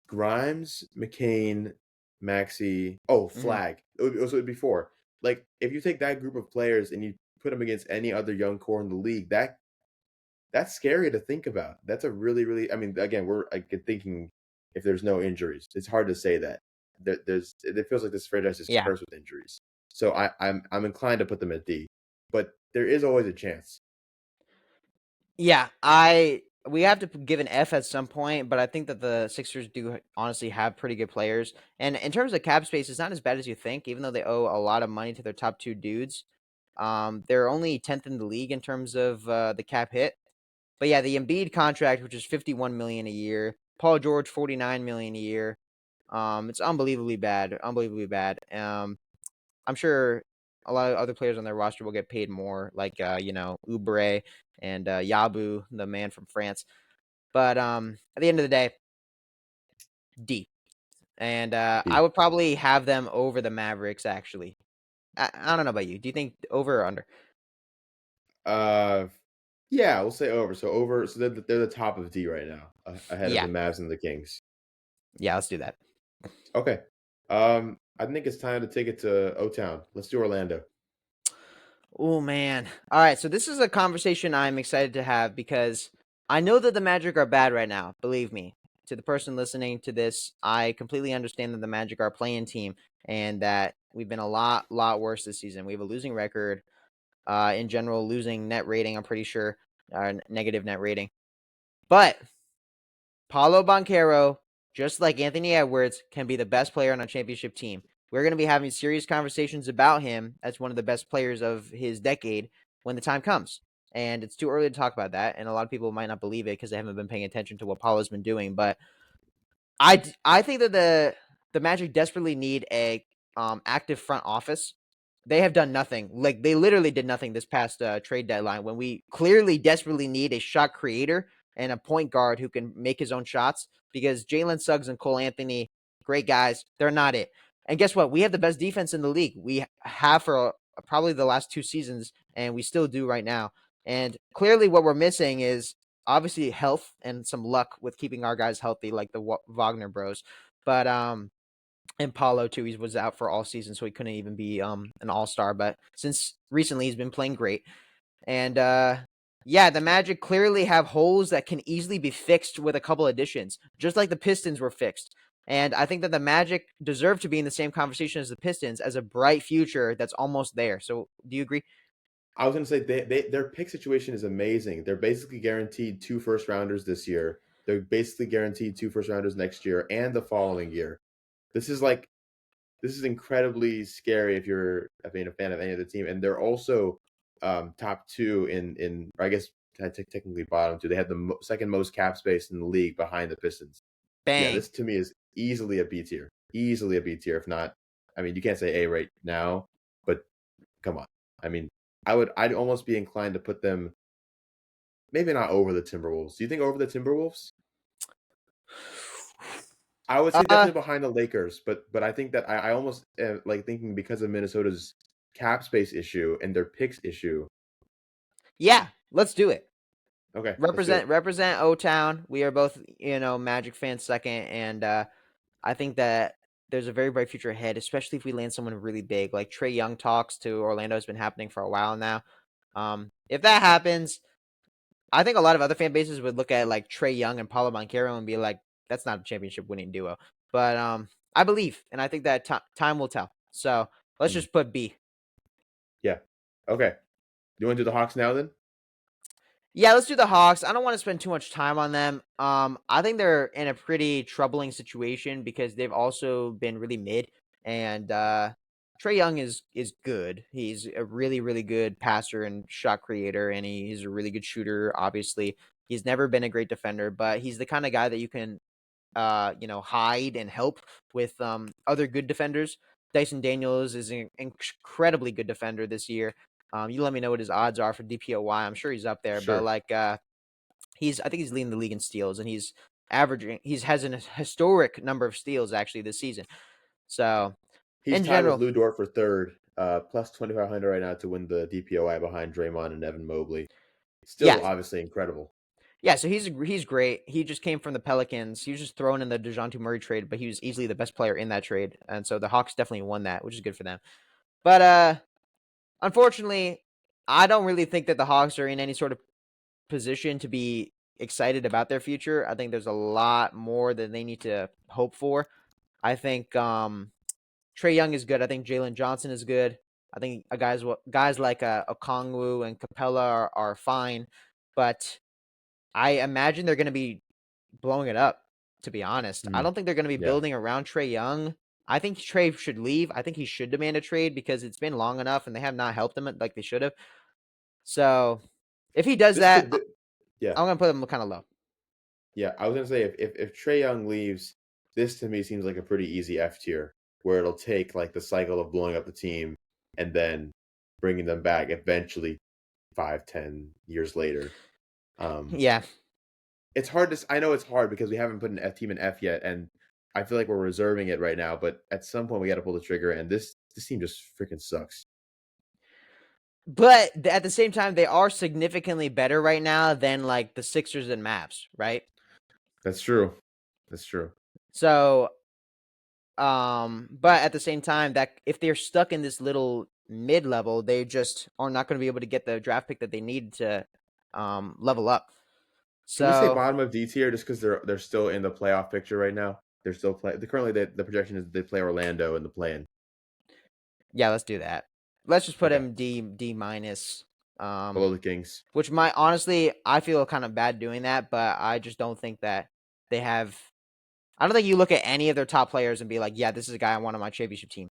Grimes, McCain, Maxey. Oh, Hmm. Flag. It would be four. Like if you take that group of players and you put them against any other young core in the league, that's scary to think about. That's a really, really. I mean, again, we're like thinking if there's no injuries, it's hard to say that. It feels like this franchise is Yeah. cursed with injuries. So I'm inclined to put them at D, but there is always a chance. Yeah, we have to give an F at some point, but I think that the Sixers do honestly have pretty good players. And in terms of cap space, it's not as bad as you think, even though they owe a lot of money to their top two dudes. They're only 10th in the league in terms of the cap hit. But yeah, the Embiid contract, which is 51 million a year, Paul George 49 million a year. It's unbelievably bad, unbelievably bad. I'm sure a lot of other players on their roster will get paid more, like Oubre and Yabu, the man from France. But at the end of the day, D. And I D. would probably have them over the Mavericks. Actually, I don't know about you. Do you think over or under? Uh, yeah, we'll say over. So over. So they're the top of D right now, ahead of Yeah, the Mavs and the Kings. yeah. Let's do that. Okay. I think it's time to take it to O Town. Let's do Orlando. Oh man. All right, so this is a conversation I'm excited to have because I know that the Magic are bad right now. Believe me. To the person listening to this, I completely understand that the Magic are a playing team and that we've been a lot worse this season. We have a losing record. In general, losing net rating, I'm pretty sure, negative net rating. But Paulo Banchero, just like Anthony Edwards, can be the best player on a championship team. We're going to be having serious conversations about him as one of the best players of his decade when the time comes. And it's too early to talk about that. And a lot of people might not believe it because they haven't been paying attention to what Paulo's been doing. But I think that the Magic desperately need a active front office. They have done nothing. Like they literally did nothing this past trade deadline when we clearly desperately need a shot creator and a point guard who can make his own shots because Jalen Suggs and Cole Anthony, great guys, they're not it. And guess what? We have the best defense in the league. We have for probably the last two seasons, and we still do right now. And clearly, what we're missing is obviously health and some luck with keeping our guys healthy, like the Wagner Bros. But and Paulo too, he was out for all season, so he couldn't even be an all-star. But since recently, he's been playing great. And yeah, the Magic clearly have holes that can easily be fixed with a couple additions, just like the Pistons were fixed. And I think that the Magic deserve to be in the same conversation as the Pistons as a bright future that's almost there. So, do you agree? I was going to say their pick situation is amazing. They're basically guaranteed two first rounders this year. They're basically guaranteed two first rounders next year and the following year. This is like this is incredibly scary if you're being a fan of any of the team. And they're also top two in or I guess technically bottom two. They had the second most cap space in the league behind the Pistons. Yeah, Bang. this to me is easily a B tier. Easily a B tier. If not, I mean, you can't say A right now, but come on. I mean, I'd almost be inclined to put them maybe not over the Timberwolves. Do you think over the Timberwolves? I would say Uh, definitely behind the Lakers, but I think that I almost like thinking because of Minnesota's cap space issue and their picks issue. Yeah, let's do it. Okay, let's do it. Represent O Town. We are both, Magic fans second, and I think that there's a very bright future ahead, especially if we land someone really big. Like Trae Young talks to Orlando has been happening for a while now. If that happens, I think a lot of other fan bases would look at like Trae Young and Paulo Banchero and be like, that's not a championship winning duo. But I believe, and I think that time will tell. So let's Mm, just put B. yeah. Okay. You want to do the Hawks now then? Yeah, let's do the Hawks. I don't want to spend too much time on them. I think they're in a pretty troubling situation because they've also been really mid, and Trae Young is good. He's a really really good passer and shot creator, and he's a really good shooter. Obviously, he's never been a great defender, but he's the kind of guy that you can hide and help with other good defenders. Dyson Daniels is an incredibly good defender this year. You let me know what his odds are for DPOY. I'm sure he's up there, but Sure. like I think he's leading the league in steals, and he's has an historic number of steals actually this season. So He's in tied with general, Lou Dort for third, plus 2,500 right now to win the DPOI behind Draymond and Evan Mobley. Still yeah, obviously incredible. yeah. So he's great. He just came from the Pelicans. He was just thrown in the Dejounte Murray trade, but he was easily the best player in that trade, and so the Hawks definitely won that, which is good for them. But unfortunately, I don't really think that the Hawks are in any sort of position to be excited about their future. I think there's a lot more that they need to hope for. I think Trae Young is good. I think Jalen Johnson is good. I think guys like Okongwu and Capella are fine, but I imagine they're going to be blowing it up. To be honest, I Mm, don't think they're going to be yeah. building around Trae Young. I think Trae should leave. I think he should demand a trade because it's been long enough and they have not helped him like they should have. So if he does This that, could, yeah. I'm gonna put him kind of low. Yeah, I was gonna say if Trae Young leaves, this to me seems like a pretty easy F tier, where it'll take like the cycle of blowing up the team and then bringing them back eventually 5, 10 years later. Um, Yeah, it's hard to. I know it's hard because we haven't put an F team in F yet, and I feel like we're reserving it right now. But at some point, we got to pull the trigger, and this team just freaking sucks. but at the same time, they are significantly better right now than like the Sixers and Mavs, right? That's true. That's true. So, but at the same time, that if they're stuck in this little mid level, they just are not going to be able to get the draft pick that they need to level up. Can we say So, bottom of D tier just because they're still in the playoff picture right now? They're still play. Currently, the projection is they play Orlando in the play-in. yeah, let's do that. Let's just put Okay, him D minus. Um, below the Kings. which might honestly, I feel kind of bad doing that, but I just don't think that they have. I don't think you look at any of their top players and be like, yeah, this is a guy I want on my championship team.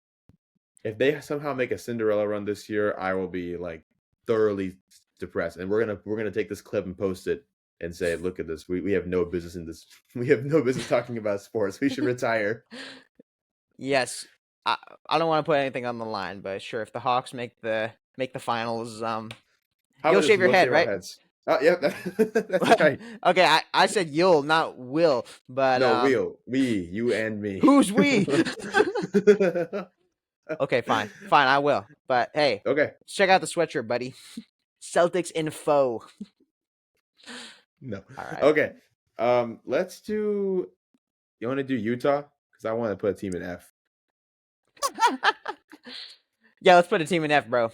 If they somehow make a Cinderella run this year, I will be like thoroughly depressed. And we're gonna take this clip and post it and say, look at this. We have no business in this. We have no business talking about sports. We should retire. Yes, I I don't want to put anything on the line, but sure, if the Hawks make the finals, How you'll about this? shave your We'll head, shave our right? heads. Oh, yeah, that's right. Okay, I said you'll, not will, but No, you and me. who's we? Okay, fine, I will. But hey, Okay. check out the sweatshirt, buddy. Celtics info. No. All right. Okay. Let's do. You want to do Utah? Because I want to put a team in F. Yeah, let's put a team in F, bro.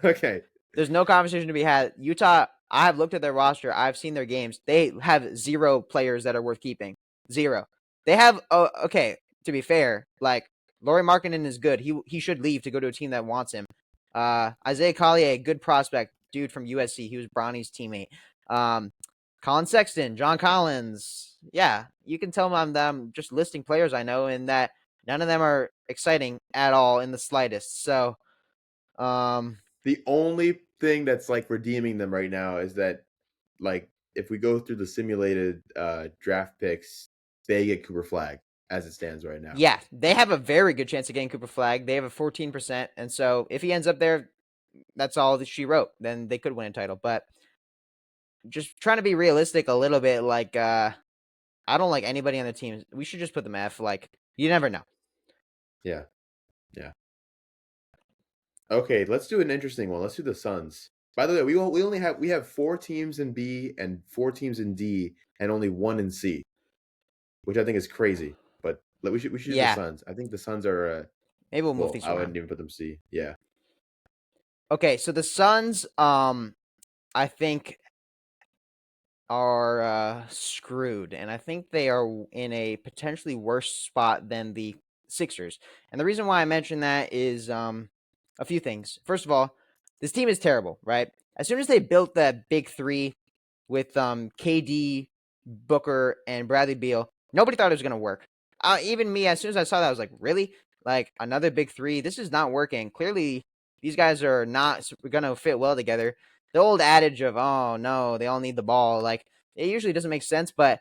Okay. There's no conversation to be had. Utah, I have looked at their roster. I've seen their games. They have zero players that are worth keeping. Zero. They have okay, to be fair, like Laurie Markkinen is good. He should leave to go to a team that wants him. Isaiah Collier, good prospect, dude from USC. He was Bronny's teammate. Um, Colin Sexton, John Collins. Yeah, you can tell I'm just listing players I know, and that none of them are exciting at all in the slightest. So, um, The only thing that's like redeeming them right now is that, like, if we go through the simulated draft picks, they get Cooper Flag as it stands right now. yeah, they have a very good chance of getting Cooper Flag. They have a 14%, and so if he ends up there, that's all that she wrote. Then they could win a title. But just trying to be realistic a little bit, like I don't like anybody on the team. We should just put them F. Like you never know. Yeah. Yeah. Okay, let's do an interesting one. Let's do the Suns. By the way, we have 4 teams in B and 4 teams in D and only 1 in C, which I think is crazy. But we should do the Yeah, Suns. I think the Suns are maybe we'll move well, these I around. wouldn't even put them C. Yeah. Okay, so the Suns, I think are screwed, and I think they are in a potentially worse spot than the Sixers. And the reason why I mention that is a few things. First of all, this team is terrible, right? As soon as they built that big three with KD, Booker, and Bradley Beal, nobody thought it was going to work. Even me, as soon as I saw that, I was like, really? Like another big three? This is not working. Clearly, these guys are not going to fit well together. The old adage of, oh, no, they all need the ball, like, it usually doesn't make sense, but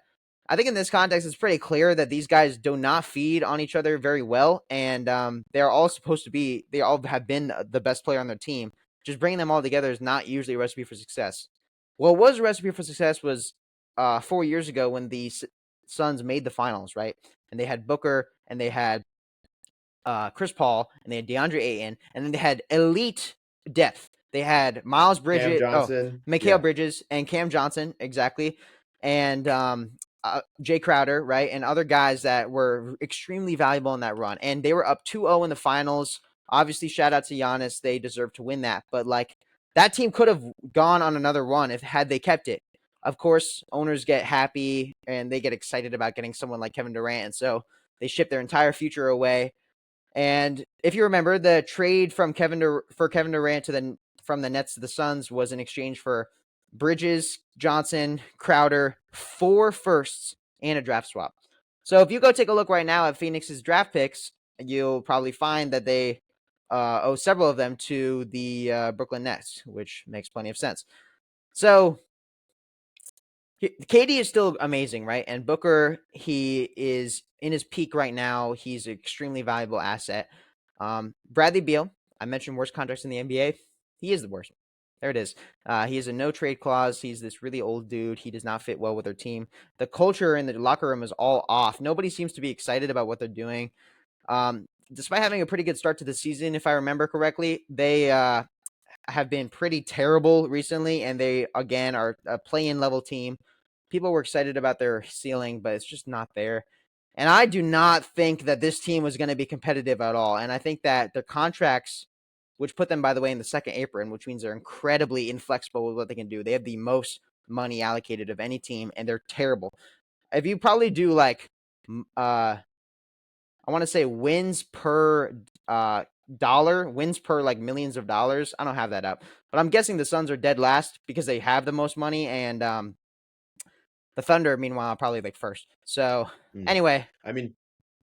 I think in this context, it's pretty clear that these guys do not feed on each other very well, and they're all supposed to be, they all have been the best player on their team. Just bringing them all together is not usually a recipe for success. What was a recipe for success was 4 years ago when the Suns made the finals, right? And they had Booker and they had Chris Paul and they had DeAndre Ayton, and then they had elite depth. They had Miles Cam Bridges, Johnson. Mikal Yeah. Bridges, and Cam Johnson, exactly, and Jay Crowder, right, and other guys that were extremely valuable in that run. And they were up 2-0 in the finals. Obviously, shout out to Giannis; they deserve to win that. But like that team could have gone on another run if had they kept it. Of course, owners get happy and they get excited about getting someone like Kevin Durant, and so they ship their entire future away. And if you remember, the trade from Kevin Durant from the Nets to the Suns was in exchange for Bridges, Johnson, Crowder, 4 firsts, and a draft swap. So if you go take a look right now at Phoenix's draft picks, you'll probably find that they owe several of them to the Brooklyn Nets, which makes plenty of sense. So KD is still amazing, right? And Booker, he is in his peak right now. He's an extremely valuable asset. Bradley Beal, I mentioned worst contracts in the NBA. He is the worst. There it is. He has a no trade clause. He's this really old dude. He does not fit well with their team. The culture in the locker room is all off. Nobody seems to be excited about what they're doing. Despite having a pretty good start to the season, if I remember correctly, they have been pretty terrible recently, and they again are a play-in level team. People were excited about their ceiling, but it's just not there. And I do not think that this team was going to be competitive at all. And I think that their contracts, which put them, by the way, in the second apron, which means they're incredibly inflexible with what they can do. They have the most money allocated of any team, and they're terrible. If you probably do like I want to say wins per dollar, wins per like millions of dollars. I don't have that up, but I'm guessing the Suns are dead last because they have the most money, and the Thunder, meanwhile, are probably like first. So Mm. anyway, I mean,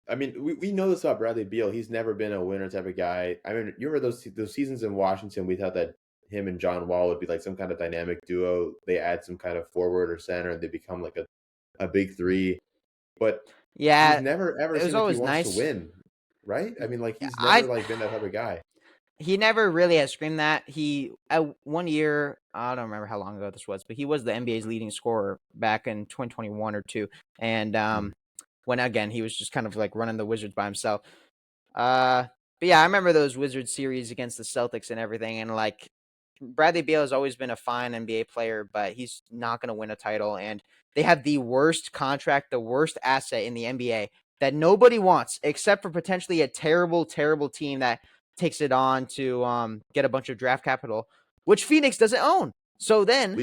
we know this about Bradley Beal. He's never been a winner type of guy. I mean, you remember those seasons in Washington? We thought that him and John Wall would be like some kind of dynamic duo. They add some kind of forward or center, and they become like a big three. But he's yeah, never ever it was seemed like he always wants to nice. win, right? I mean, like he's never I like been that type of guy. He never really has screamed that. He at 1 year, I don't remember how long ago this was, but he was the NBA's leading scorer back in 2021 or two, and Mm. when again he was just kind of like running the Wizards by himself. Uh, but yeah, I remember those Wizards series against the Celtics and everything, and like Bradley Beal has always been a fine NBA player, but he's not going to win a title. And they have the worst contract, the worst asset in the NBA that nobody wants, except for potentially a terrible, terrible team that takes it on to get a bunch of draft capital, which Phoenix doesn't own. So Yeah,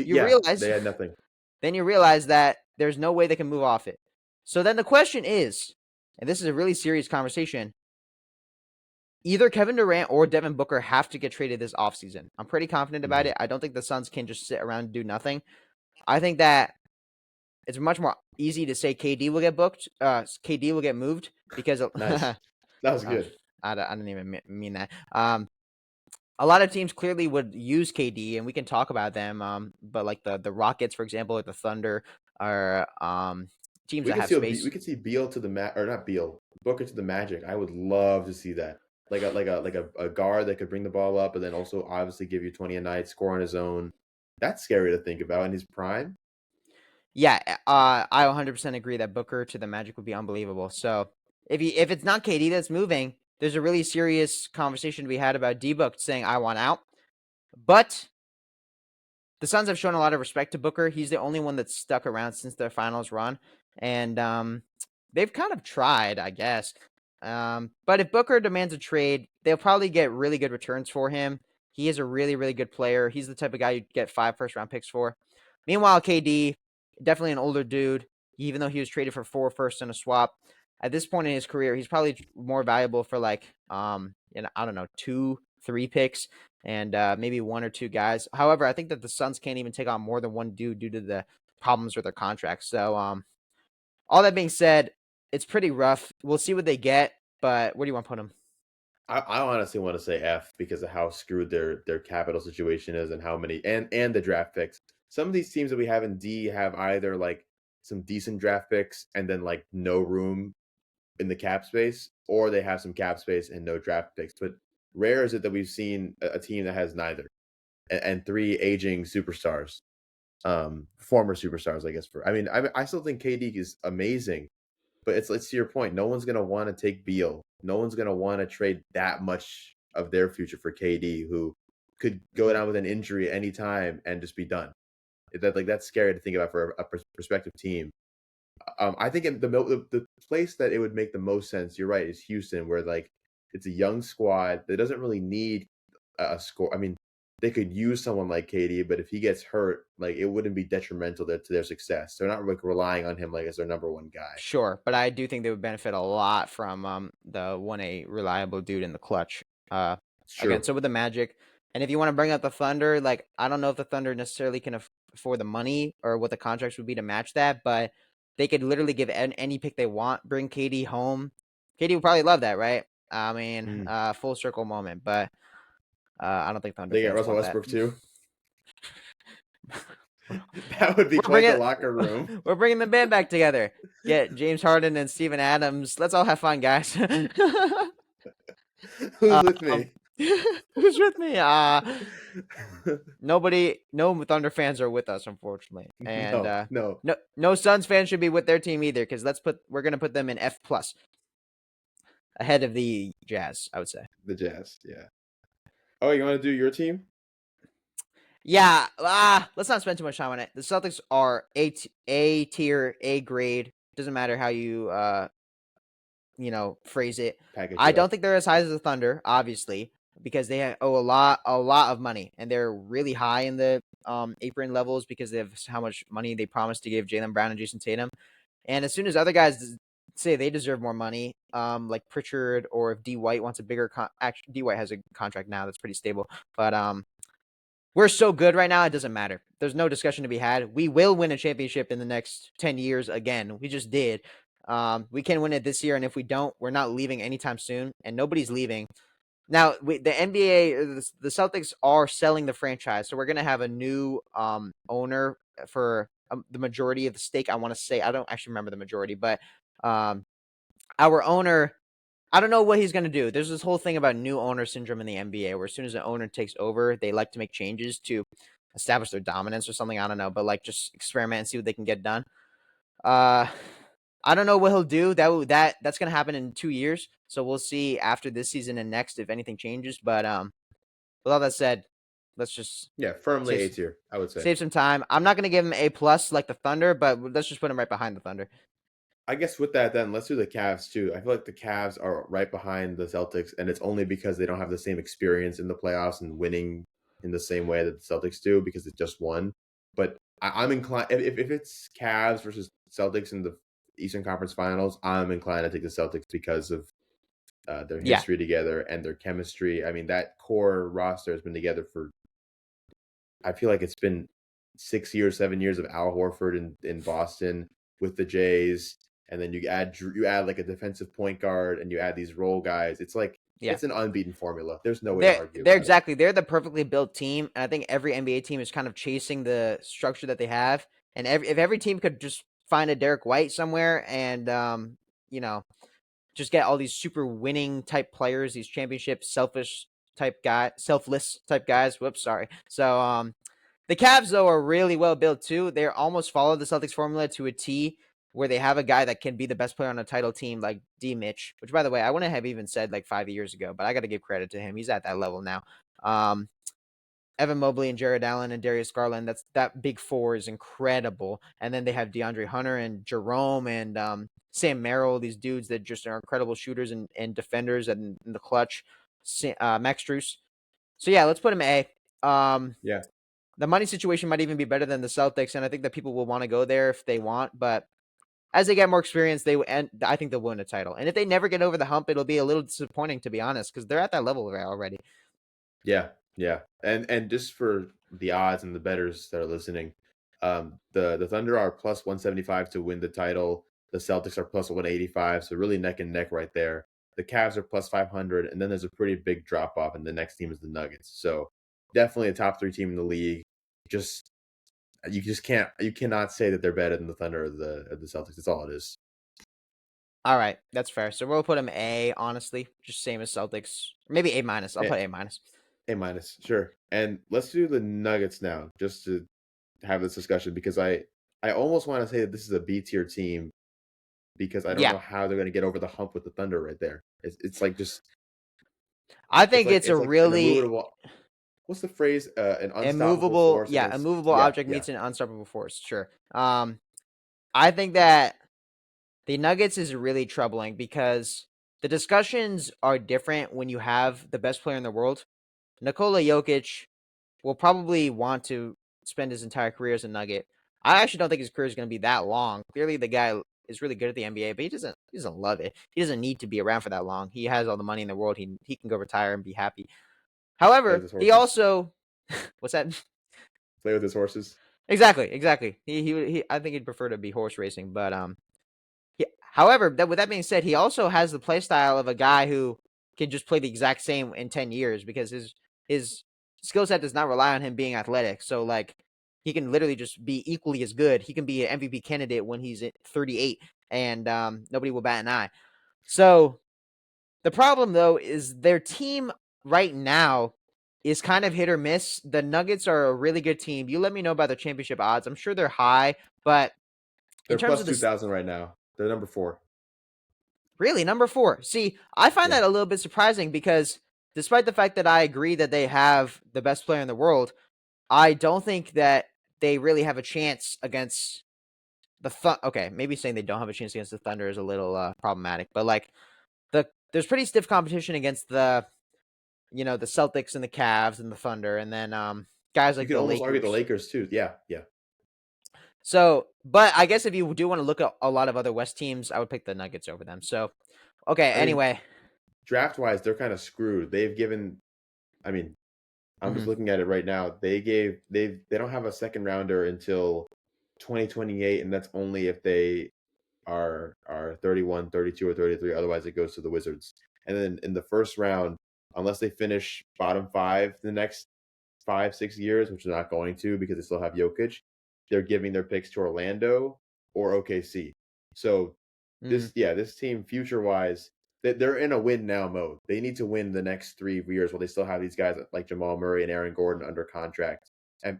they had nothing. then you realize that there's no way they can move off it. So then the question is, and this is a really serious conversation, either Kevin Durant or Devin Booker have to get traded this offseason. I'm pretty confident about Mhm. it. I don't think the Suns can just sit around and do nothing. I think that it's much more easy to say KD will get booked. KD will get moved because Nice. That was I good. didn't even mean that. A lot of teams clearly would use KD, and we can talk about them. But like the Rockets, for example, or the Thunder, are teams We that could have see space. we could see Beal to the or not Beal, Booker to the Magic. I would love to see that. Like a guard that could bring the ball up and then also obviously give you 20 a night, score on his own. That's scary to think about in his prime. Yeah, I 100% agree that Booker to the Magic would be unbelievable. So if it's not KD that's moving, there's a really serious conversation to be had about D-Book saying, I want out. But the Suns have shown a lot of respect to Booker. He's the only one that's stuck around since their finals run. And they've kind of tried, I guess. But if Booker demands a trade, they'll probably get really good returns for him. He is a really, really good player. He's the type of guy you'd get 5 first-round picks for. Meanwhile, KD, definitely an older dude, even though he was traded for 4 firsts in a swap. At this point in his career, he's probably more valuable for I don't know, 2, 3 picks and maybe 1 or 2 guys. However, I think that the Suns can't even take on more than one dude due to the problems with their contracts. So, all that being said, it's pretty rough. We'll see what they get, but where do you want to put them? I honestly want to say F because of how screwed their capital situation is and how many and the draft picks. Some of these teams that we have in D have either like some decent draft picks and then like no room in the cap space, or they have some cap space and no draft picks. But rare is it that we've seen a team that has neither, and 3 aging superstars, former superstars, I guess. I still think KD is amazing, but it's to your point. No one's gonna want to take Beal. No one's gonna want to trade that much of their future for KD, who could go down with an injury anytime and just be done. That's scary to think about for a prospective team. I think the place that it would make the most sense, you're right, is Houston, where like it's a young squad that doesn't really need a score. I mean, they could use someone like KD, but if he gets hurt, like it wouldn't be detrimental to their success. They're not like relying on him like as their number one guy. Sure, but I do think they would benefit a lot from the 1A reliable dude in the clutch. It's Again, true. so with the Magic, and if you want to bring up the Thunder, like I don't know if the Thunder necessarily can afford the money or what the contracts would be to match that, but they could literally give any pick they want, bring KD home. KD would probably love that, right? I mean, Mm. full circle moment, but I don't think Thunder They get fans Russell want that. Westbrook too. That would be We're quite the bringing locker room. we're bringing the band back together. Get James Harden and Steven Adams. Let's all have fun, guys. Who's with um, me? who's with me? Nobody, no Thunder fans are with us, unfortunately, and No, no, no Suns fans should be with their team either. Because we're gonna put them in F plus ahead of the Jazz, I would say. the Jazz. Yeah. Oh, you want to do your team? Yeah, let's not spend too much time on it. The Celtics are A tier, A grade. Doesn't matter how you phrase it. Package I it don't up. think they're as high as the Thunder, obviously, because they owe a lot of money, and they're really high in the apron levels because they have how much money they promised to give Jaylen Brown and Jason Tatum. And as soon as other guys say they deserve more money, like Pritchard, or if D White wants a bigger actually D White has a contract now that's pretty stable, but we're so good right now, it doesn't matter. There's no discussion to be had. We will win a championship in the next 10 years again. We just did. We can win it this year, and if we don't, we're not leaving anytime soon, and nobody's leaving. Now, the NBA, the Celtics are selling the franchise, so we're going to have a new owner for the majority of the stake. I want to say, I don't actually remember the majority, but our owner, I don't know what he's going to do. There's this whole thing about new owner syndrome in the NBA where as soon as an owner takes over, they like to make changes to establish their dominance or something. I don't know, but like just experiment and see what they can get done. Uh, I don't know what he'll do. That's going to happen in 2 years. So we'll see after this season and next if anything changes. But with all that said, let's just Yeah, firmly A save, tier, I would say. save some time. I'm not going to give him A plus like the Thunder, but let's just put him right behind the Thunder. I guess with that, then let's do the Cavs too. I feel like the Cavs are right behind the Celtics, and it's only because they don't have the same experience in the playoffs and winning in the same way that the Celtics do because it just won. But I'm inclined if it's Cavs versus Celtics in the Eastern Conference Finals, I'm inclined to take the Celtics because of their Yeah. history together and their chemistry. I mean, that core roster has been together for. I feel like it's been 6 years, 7 years of Al Horford in Boston with the Jays, and then you add like a defensive point guard, and you add these role guys. It's like Yeah. it's an unbeaten formula. There's no way to They're argue they're about it. exactly they're the perfectly built team, and I think every NBA team is kind of chasing the structure that they have. And if every team could just find a Derek White somewhere and you know just get all these super winning type players, these championship selfless type guys. Whoops, sorry. So the Cavs though are really well built too. They're almost follow the Celtics formula to a T. where they have a guy that can be the best player on a title team like D Mitch, which by the way, I wouldn't have even said like 5 years ago, but I got to give credit to him. He's at that level now. Um, Evan Mobley and Jared Allen and Darius Garland. That big four is incredible. And then they have DeAndre Hunter and Jerome and Sam Merrill, these dudes that just are incredible shooters and defenders and in the clutch. Max Strus. So yeah, let's put him A. Yeah. The money situation might even be better than the Celtics, and I think that people will want to go there if they want. But as they get more experience, and I think they'll win a title. And if they never get over the hump, it'll be a little disappointing, to be honest, because they're at that level already. Yeah, yeah. And just for the odds and the bettors that are listening, the Thunder are plus 175 to win the title. The Celtics are plus 185, so really neck and neck right there. The Cavs are plus 500, and then there's a pretty big drop off, and the next team is the Nuggets. So definitely a top 3 team in the league. Just you cannot say that they're better than the Thunder or the Celtics. That's all it is. All right, that's fair. So we'll put him A, honestly, just same as Celtics. Maybe A minus. I'll A, put A minus. A minus, sure. And let's do the Nuggets now, just to have this discussion because I almost want to say that this is a B tier team because I don't Yeah, know how they're going to get over the hump with the Thunder right there. It's like just I think it's a it's like an really immovable. What's the phrase? An unstoppable force against. immovable Yeah, object yeah. meets an unstoppable force. Sure. I think that the Nuggets is really troubling because the discussions are different when you have the best player in the world. Nikola Jokic will probably want to spend his entire career as a Nugget. I actually don't think his career is going to be that long. Clearly, the guy is really good at the NBA, but he doesn't love it. He doesn't need to be around for that long. He has all the money in the world. He can go retire and be happy. Play with However, his he horses. also what's that? Play with his horses. Exactly. He I think he'd prefer to be horse racing, but however, with that being said, he also has the play style of a guy who can just play the exact same in 10 years because his skill set does not rely on him being athletic. So like he can literally just be equally as good. He can be an MVP candidate when he's at 38 and nobody will bat an eye. So the problem though is their team right now is kind of hit or miss. The Nuggets are a really good team. You let me know about their championship odds. I'm sure they're high, but in They're terms plus of two this, thousand right now. They're number 4. really, number 4. See, I find Yeah, that a little bit surprising because despite the fact that I agree that they have the best player in the world, I don't think that they really have a chance against the Okay, maybe saying they don't have a chance against the Thunder is a little problematic, but like there's pretty stiff competition against the Celtics and the Cavs and the Thunder, and then guys you like could the almost argue the Lakers. Lakers too. Yeah, yeah. So, but I guess if you do want to look at a lot of other West teams, I would pick the Nuggets over them. So, okay, I mean, anyway. draft wise, they're kind of screwed. They've given. I mean, I'm just Mhm. looking at it right now. They don't have a second rounder until 2028, and that's only if they are 31, 32, or 33. Otherwise, it goes to the Wizards. And then in the first round, unless they finish bottom 5 the next 5, 6 years, which they're not going to because they still have Jokic, they're giving their picks to Orlando or OKC. So Mm. this team future wise, they're in a win now mode. They need to win the next 3 years while they still have these guys like Jamal Murray and Aaron Gordon under contract,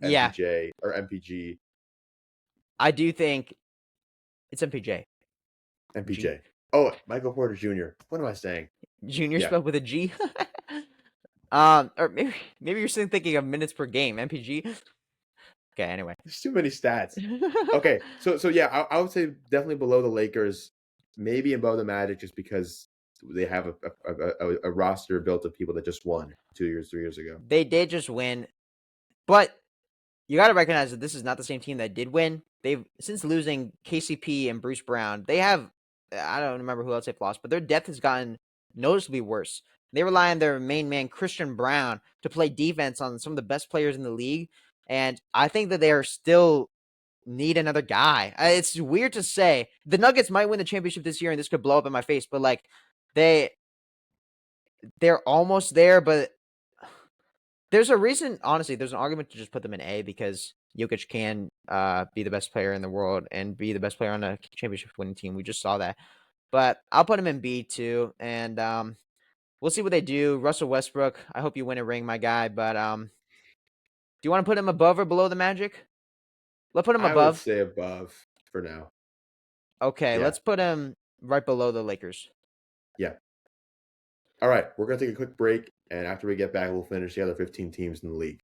Yeah, MPJ or MPG, I do think it's MPJ. G MPJ. Oh, Michael Porter Jr. What am I saying? Junior Yeah, spelled with a G. Or maybe you're still thinking of minutes per game. MPG. Okay, anyway. there's too many stats. Okay, so yeah, I would say definitely below the Lakers, maybe above the Magic, just because they have a roster built of people that just won 2 years, 3 years ago. They did just win, but you got to recognize that this is not the same team that did win. They've since losing KCP and Bruce Brown. They have I don't remember who else they've lost, but their depth has gotten noticeably worse. They rely on their main man Christian Brown to play defense on some of the best players in the league, and I think that they are still need another guy. It's weird to say. The Nuggets might win the championship this year, and this could blow up in my face, but like they they're almost there, but there's a reason, honestly, there's an argument to just put them in A because Jokic can be the best player in the world and be the best player on a championship winning team. We just saw that. But I'll put him in B too. And we'll see what they do. Russell Westbrook, I hope you win a ring, my guy. But do you want to put him above or below the Magic? Let's put him I would above. say above for now. Okay, Yeah, let's put him right below the Lakers. yeah. All right, we're gonna take a quick break, and after we get back, we'll finish the other 15 teams in the league.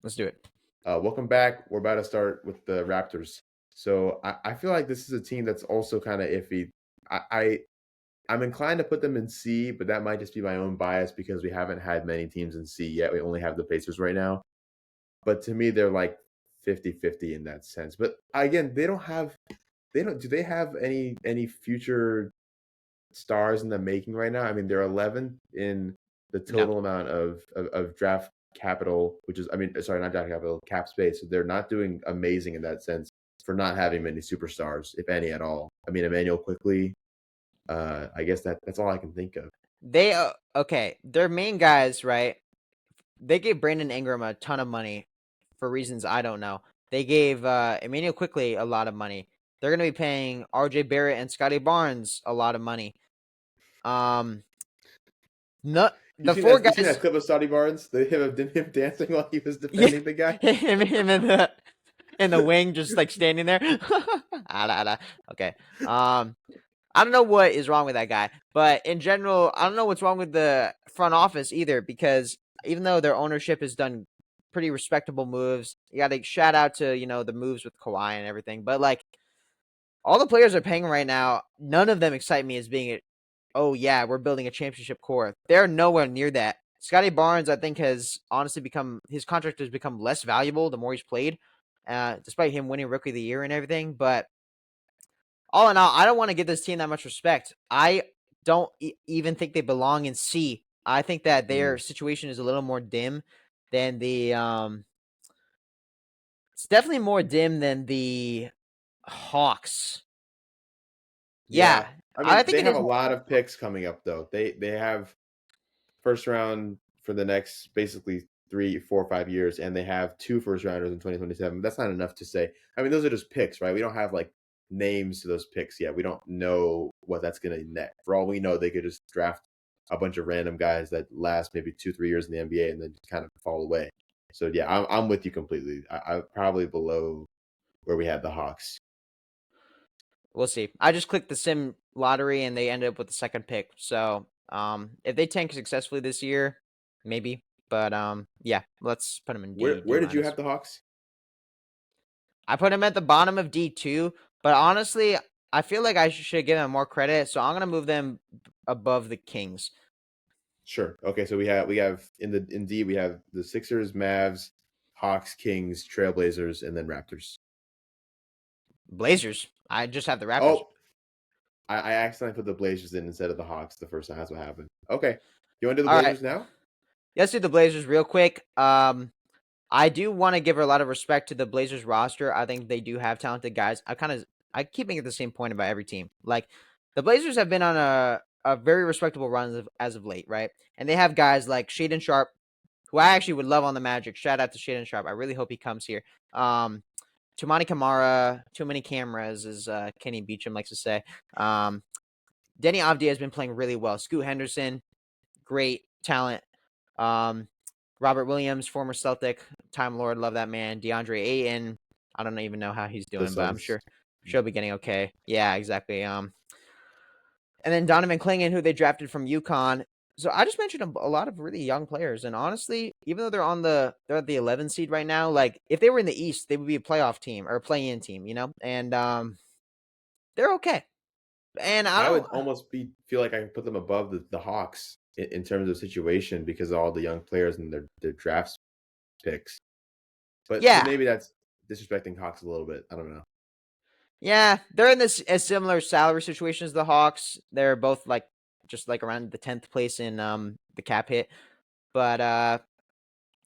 Let's do it. Welcome back. We're about to start with the Raptors. So I feel like this is a team that's also kind of iffy. I I'm inclined to put them in C, but that might just be my own bias because we haven't had many teams in C yet. We only have the Pacers right now. But to me, they're like 50-50 in that sense. But again, they don't do they have any future stars in the making right now? I mean, they're 11th in the No. total amount of draft capital, which is, I mean, sorry, not draft capital, cap space. So they're not doing amazing in that sense for not having many superstars, if any at all. I mean, Emmanuel quickly. I guess that's all I can think of. They okay, their main guys, right? They gave Brandon Ingram a ton of money for reasons I don't know. They gave Emmanuel Quickly a lot of money. They're going to be paying RJ Barrett and Scotty Barnes a lot of money. No, the four You seen that guys. clip of Scotty Barnes? The him dancing while he was Yeah, defending the guy. him in the wing, just like standing there. Okay. I don't know what is wrong with that guy, but in general, I don't know what's wrong with the front office either, because even though their ownership has done pretty respectable moves, you got to shout out to, the moves with Kawhi and everything. But like all the players are paying right now, none of them excite me as being, oh yeah, we're building a championship core. They're nowhere near that. Scotty Barnes, I think, has honestly his contract has become less valuable the more he's played, despite him winning Rookie of the Year and everything. But all in all, I don't want to give this team that much respect. I don't even think they belong in C. I think that Mm, their situation is a little more dim than the it's definitely more dim than the Hawks. Yeah, yeah, I I mean think they it have is a more lot dim. of picks coming up though. They have first round for the next basically 3, 4, 5 years, and they have two first rounders in 2027. That's not enough to say. I mean, those are just picks, right? We don't have like names to those picks yet. We don't know what that's going to net. For all we know, they could just draft a bunch of random guys that last maybe 2, 3 years in the NBA and then just kind of fall away. So yeah, I'm with you completely. I'm probably below where we had the Hawks. We'll see. I just clicked the sim lottery and they ended up with the second pick. So, if they tank successfully this year, maybe. But yeah, let's put them in D Where did you minus. have the Hawks? I put him at the bottom of D2, but honestly, I feel like I should give them more credit. So I'm gonna move them above the Kings. Sure. Okay, so we have in D we have the Sixers, Mavs, Hawks, Kings, Trailblazers, and then Raptors. Blazers. I just have the Raptors. Oh, I accidentally put the Blazers in instead of the Hawks the first time. That's what happened. Okay, you want to do the All right, Blazers now? let's do the Blazers real quick. I do want to give a lot of respect to the Blazers roster. I think they do have talented guys. I keep making the same point about every team. Like the Blazers have been on a very respectable run as of late, right? And they have guys like Shaden Sharp, who I actually would love on the Magic. Shout out to Shaden Sharp. I really hope he comes here. Tumani Kamara, too many cameras, as Kenny Beecham likes to say. Denny Avdia has been playing really well. Scoot Henderson, great talent. Um, Robert Williams, former Celtic, Time Lord, love that man. DeAndre Ayton, I don't even know how he's The doing, but I'm Suns. sure she'll be getting okay. Yeah, exactly. And then Donovan Clingan, who they drafted from UConn. So I just mentioned a lot of really young players, and honestly, even though they're at the 11 seed right now, like if they were in the East, they would be a playoff team or a play-in team, and they're okay. And I I don't, would almost feel like I can put them above the Hawks in terms of situation because of all the young players and their draft picks. But yeah, maybe that's disrespecting Hawks a little bit. I don't know. yeah, they're in this a similar salary situation as the Hawks. They're both like just like around the 10th place in the cap hit. But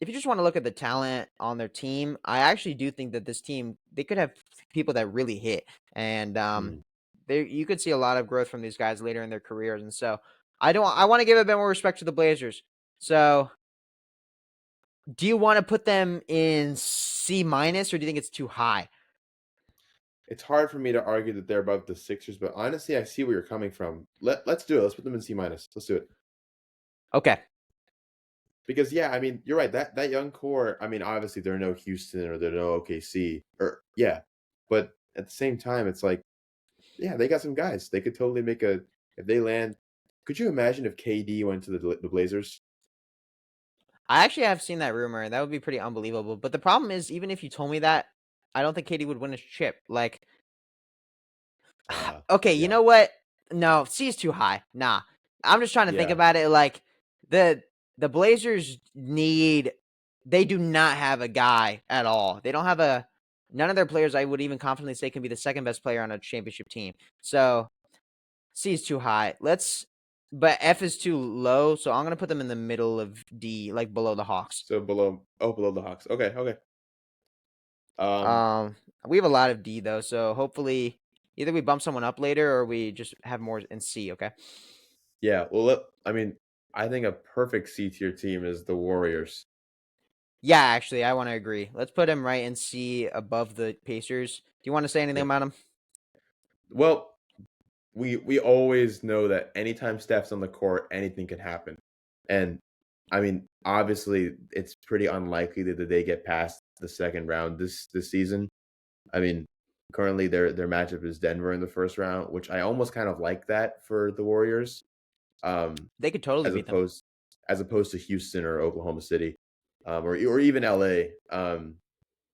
if you just want to look at the talent on their team, I actually do think that this team they could have people that really hit, and Mm. you could see a lot of growth from these guys later in their careers. And so I want to give a bit more respect to the Blazers. So do you want to put them in C minus, or do you think it's too high? It's hard for me to argue that they're above the Sixers, but honestly, I see where you're coming from. Let's do it. Let's put them in C minus. Let's do it. Okay. Because yeah, I mean, you're right. That young core. I mean, obviously they're no Houston or they're no OKC or yeah, but at the same time, it's like Yeah, they got some guys. They could totally make a if they land. Could you imagine if KD went to the Blazers? I actually have seen that rumor, and that would be pretty unbelievable. But the problem is, even if you told me that, I don't think KD would win a chip. Like, okay, you Yeah. know what? No, C is too high. Nah, I'm just trying to think Yeah. about it. Like the the Blazers need. They do not have a guy at all. They don't have a. None of their players I would even confidently say can be the second best player on a championship team. So C is too high. But F is too low. So I'm gonna put them in the middle of D, like below the Hawks. So below the Hawks. Okay, okay. Um, Um, we have a lot of D though, so hopefully either we bump someone up later or we just have more in C. Okay. yeah. Well, I mean, I think a perfect C tier team is the Warriors. Yeah, actually, I want to agree. Let's put him right in C above the Pacers. Do you want to say anything Yeah. about him? Well, we always know that anytime Steph's on the court, anything can happen. And I mean, obviously, it's pretty unlikely that they get past the second round this season. I mean, currently their matchup is Denver in the first round, which I almost kind of like that for the Warriors, They could totally as beat them. opposed to Houston or Oklahoma City, or even LA.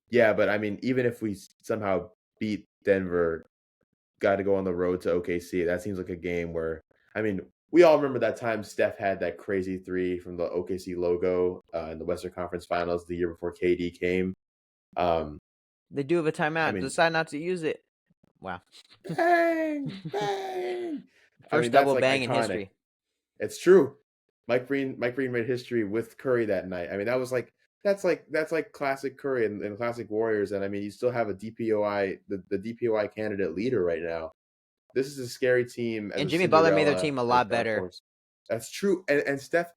Yeah, but I mean, even if we somehow beat Denver, got to go on the road to OKC. That seems like a game where, I mean, we all remember that time Steph had that crazy three from the OKC logo in the Western Conference Finals the year before KD came. Um, They do have a I timeout. mean, Decide not to use it. Wow. bang, bang. I First mean, that's double like bang in iconic. history. It's true. Mike Breen made history with Curry that night. I mean, that was like that's like classic Curry and classic Warriors. And I mean, you still have a DPOI the DPOI candidate leader right now. This is a scary team as And a Jimmy Butler made their Cinderella, team a as lot dark better. horse. That's true. And Steph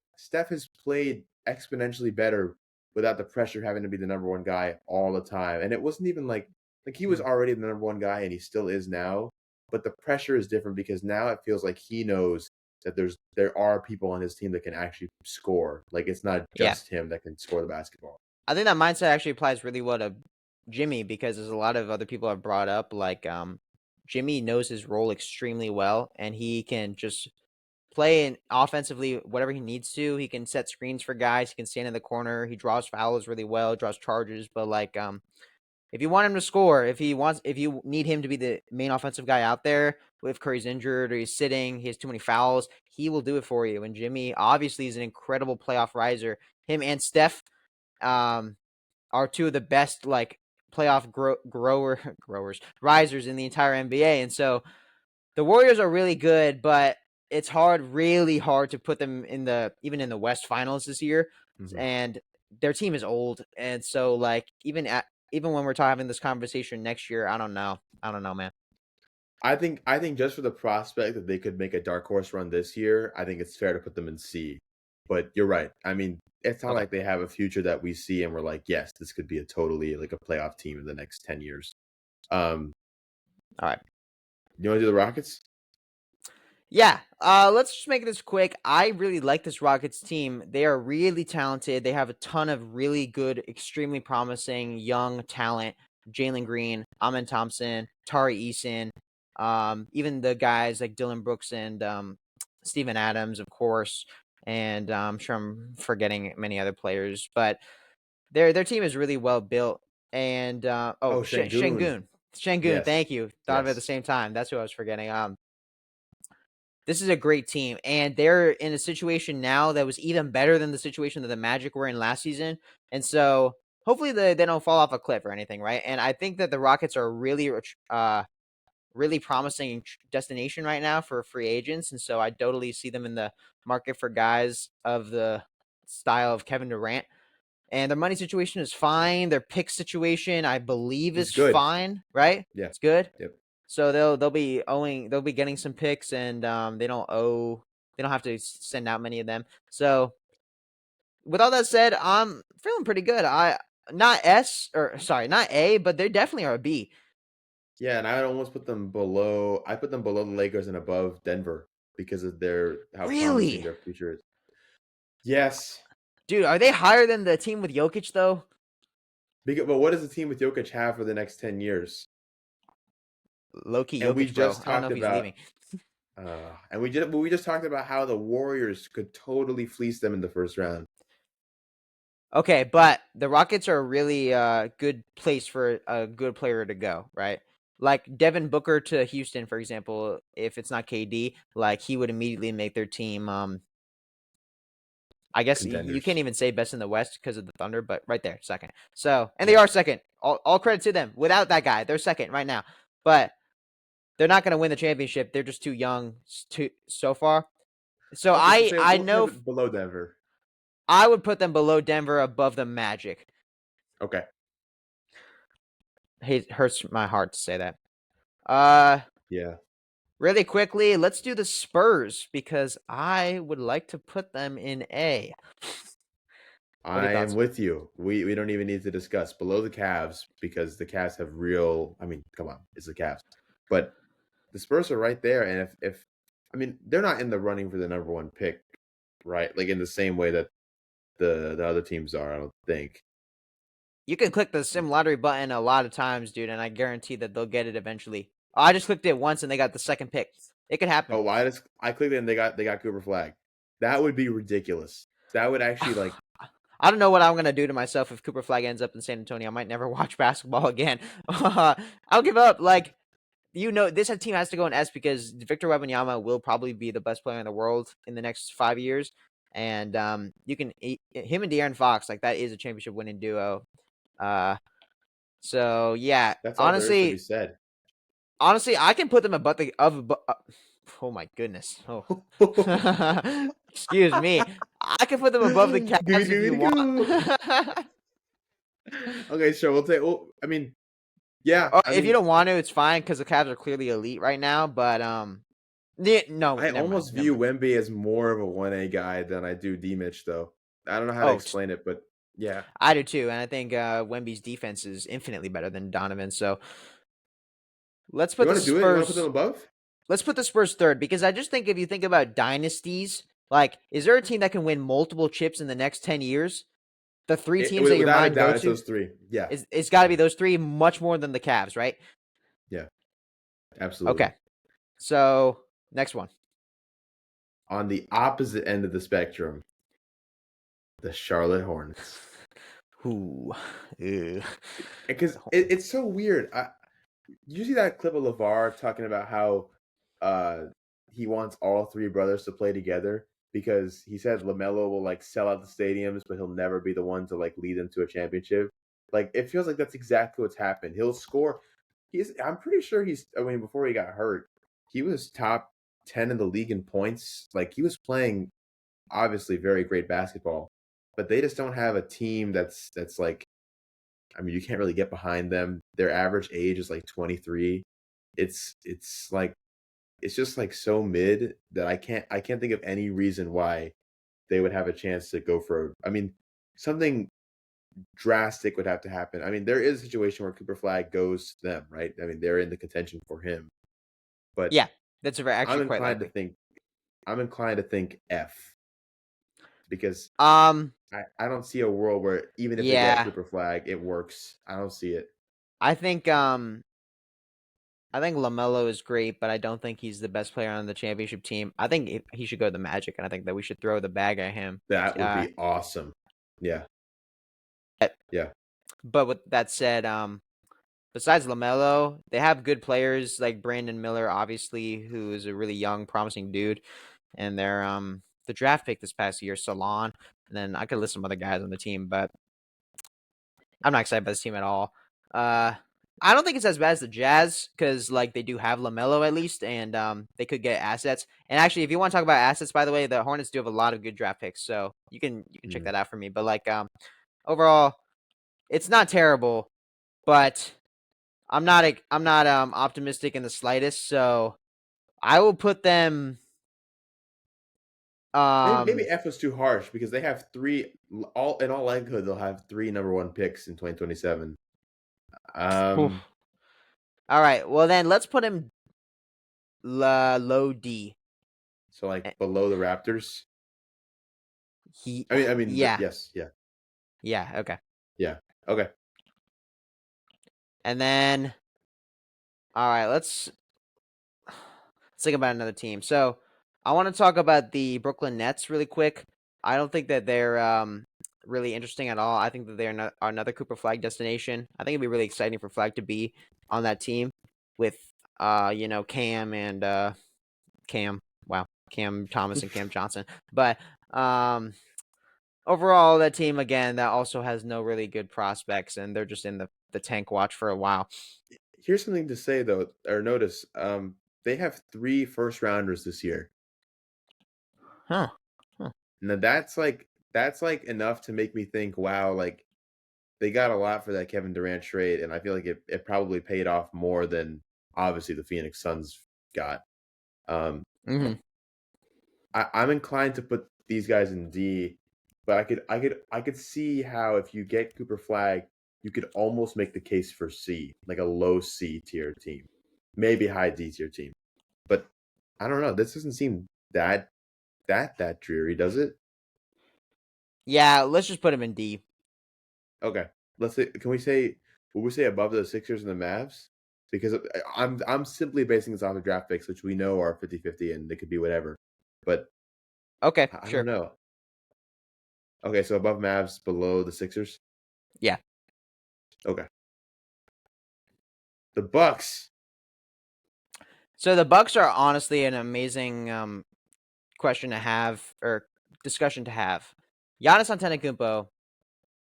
has played exponentially better without the pressure of having to be the number one guy all the time. And it wasn't even like he was Hmm. already the number one guy and he still is now. But the pressure is different because now it feels like he knows that there are people on his team that can actually score. Like it's not Yeah. just him that can score the basketball. I think that mindset actually applies really well to Jimmy because there's a lot of other people have brought up like Jimmy knows his role extremely well and he can just play in offensively whatever he needs to. He can set screens for guys, he can stand in the corner, he draws fouls really well, draws charges, but like if you want him to score, if you need him to be the main offensive guy out there, if Curry's injured or he's sitting, he has too many fouls, he will do it for you. And Jimmy obviously is an incredible playoff riser. Him and Steph um are two of the best like playoff growers risers in the entire NBA. And so the Warriors are really good, but it's really hard to put them in the even in the West Finals this year. Mhm. And their team is old, and so like even when we're having this conversation next year, I don't know, man. I think just for the prospect that they could make a dark horse run this year, I think it's fair to put them in C. But you're right. I mean, it's not Okay, like they have a future that we see and we're like, yes, this could be a totally like a playoff team in the next 10 years. Um, all right. you want to do the Rockets? Yeah, let's just make this quick. I really like this Rockets team. They are really talented. They have a ton of really good, extremely promising young talent. Jalen Green, Amin Thompson, Tari Eason, even the guys like Dylan Brooks and Steven Adams, of course. And I'm sure I'm forgetting many other players, but their team is really well built. And Oh, Şengün. Shangoon, Yes. thank you. Thought of it at the Yes. same time. That's who I was forgetting. This is a great team, and they're in a situation now that was even better than the situation that the Magic were in last season. And so hopefully they don't fall off a cliff or anything, right? And I think that the Rockets are really promising destination right now for free agents, and so I totally see them in the market for guys of the style of Kevin Durant. And their money situation is fine. Their pick situation, I believe, It's is good. fine, right? Yeah. It's good. Yep. So they'll be getting some picks, and they don't have to send out many of them. So with all that said, I'm feeling pretty good. I not S or sorry, not A, but they definitely are a B. Yeah, and I almost put them below. I put them below the Lakers and above Denver because of their how promising Really, their future is. Yes. dude, are they higher than the team with Jokic though? But what does the team with Jokic have for the next 10 years? Low key And we Jokic, bro. just I don't know talked if he's about leaving. we just talked about how the Warriors could totally fleece them in the first round. Okay, but the Rockets are a really good place for a good player to go, right? Like Devin Booker to Houston, for example, if it's not KD, like he would immediately make their team. I guess you can't Contenders. even say best in the West because of the Thunder, but right there, second. So, and they Yeah. are second. All credit to them. Without that guy, they're second right now. But they're not going to win the championship. They're just too young so far. So Okay, so say I we'll have know it below Denver. I would put them below Denver, above the Magic. Okay. It hurts my heart to say that. Uh, Yeah. Really quickly, let's do the Spurs because I would like to put them in A. What are I your am thoughts? with you. We don't even need to discuss below the Cavs because the Cavs have real. I mean, come on, it's the Cavs, but the Spurs are right there. And if I mean, they're not in the running for the number one pick, right? Like in the same way that the other teams are. I don't think. You can click the sim lottery button a lot of times, dude, and I guarantee that they'll get it eventually. I just clicked it once and they got the second pick. It could happen. Oh, I clicked it and they got Cooper Flag. That would be ridiculous. That would actually like I don't know what I'm gonna do to myself if Cooper Flag ends up in San Antonio. I might never watch basketball again. I'll give up. Like this team has to go in S because Victor Wembanyama will probably be the best player in the world in the next 5 years, and you can him and De'Aaron Fox, like that is a championship winning duo. Uh, so yeah, that's all there is to be honestly, said. I can put them above oh my goodness. Oh, excuse me. I can put them above the Cavs if you want. Okay, sure. We'll take. Well, I mean, yeah. Or I if you mean, don't want to, it's fine because the Cavs are clearly elite right now. But no, I never mind. almost Never view mind. Wemby as more of a 1A guy than I do D Mitch, though. I don't know how to Oh, explain it, but yeah. I do too, and I think Wemby's defense is infinitely better than Donovan. So let's You put the want to do it? You want to put them Spurs. above? Let's put the Spurs third because I just think if you think about dynasties, like, is there a team that can win multiple chips in the next 10 years? The three teams that your Without a mind go doubt, it's to those three. Yeah. it's got to be Yeah. those three, much more than the Cavs, right? Yeah. Absolutely. Okay, so next one. On the opposite end of the spectrum, the Charlotte Hornets. Who? Because it's so weird. You see that clip of LeVar talking about how uh, he wants all three brothers to play together because he said LaMelo will like sell out the stadiums, but he'll never be the one to like lead them to a championship. Like it feels like that's exactly what's happened. He'll score. I'm pretty sure he's. I mean, before he got hurt, he was top 10 in the league in points. Like he was playing obviously very great basketball, but they just don't have a team that's like. I mean, you can't really get behind them. Their average age is like 23. It's like it's just like so mid that I can't think of any reason why they would have a chance to go for. I mean, something drastic would have to happen. I mean, there is a situation where Cooper Flag goes to them, right? I mean, they're in the contention for him, but Yeah, that's I'm actually quite inclined to likely. think I'm inclined to think F because Um, I don't see a world where even if they get yeah, Cooper Flag, it works. I don't see it. I think I think Lamelo is great, but I don't think he's the best player on the championship team. I think he should go to the Magic, and I think that we should throw the bag at him. That would Uh, be awesome. Yeah. Yeah. but with that said, besides Lamelo, they have good players like Brandon Miller, obviously, who is a really young, promising dude, and they're the draft pick this past year, Salon, and then I could list some other guys on the team, but I'm not excited by this team at all. Uh, I don't think it's as bad as the Jazz because like they do have Lamelo at least, and they could get assets. And actually, if you want to talk about assets, by the way, the Hornets do have a lot of good draft picks, so you can check Mm. that out for me. But like overall, it's not terrible, but I'm not optimistic in the slightest. So I will put them Maybe um. F was too harsh because they have three. All in all likelihood, they'll have three number one picks in 2027. Um, All right, well then let's put him low D. so Eh, like below the Raptors. He yeah Yes, yeah, yeah okay. yeah. Okay. And then All right, let's think about another team. So I want to talk about the Brooklyn Nets really quick. I don't think that they're really interesting at all. I think that they're another Cooper Flag destination. I think it'd be really exciting for Flag to be on that team with Cam and Cam. Wow, Cam Thomas and Cam Johnson. But overall, that team again that also has no really good prospects, and they're just in the tank watch for a while. Here's something to say though, or notice. They have 3 first rounders this year. Huh. Huh. Now that's like enough to make me think, wow, like they got a lot for that Kevin Durant trade, and I feel like it probably paid off more than obviously the Phoenix Suns got. Um, Hmm. I'm inclined to put these guys in D, but I could see how if you get Cooper Flag, you could almost make the case for C, like a low C tier team, maybe high D tier team. But I don't know. This doesn't seem that dreary, does it? Yeah, let's just put him in D. Okay. Let's say, can we say, will we say above the Sixers and the Mavs? Because I'm simply basing this off the draft picks, which we know are 50-50 and they could be whatever. But Okay, I don't sure. know. Okay, so above Mavs, below the Sixers. Yeah. Okay. The Bucks. So the Bucks are honestly an amazing question to have or discussion to have. Giannis Antetokounmpo,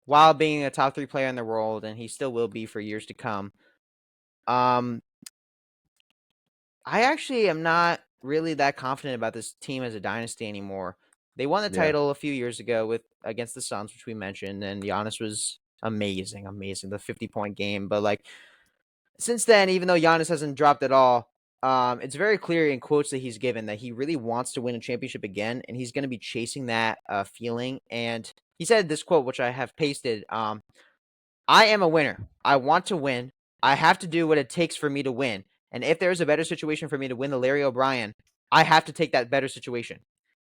while being a top 3 player in the world, and he still will be for years to come. Um, I actually am not really that confident about this team as a dynasty anymore. They won the Yeah. title a few years ago with against the Suns, which we mentioned, and Giannis was amazing, amazing. The 50-point game, but like since then, even though Giannis hasn't dropped at all, it's very clear in quotes that he's given that he really wants to win a championship again, and he's going to be chasing that feeling. And he said this quote, which I have pasted. I am a winner. I want to win. I have to do what it takes for me to win. And if there's a better situation for me to win the Larry O'Brien, I have to take that better situation.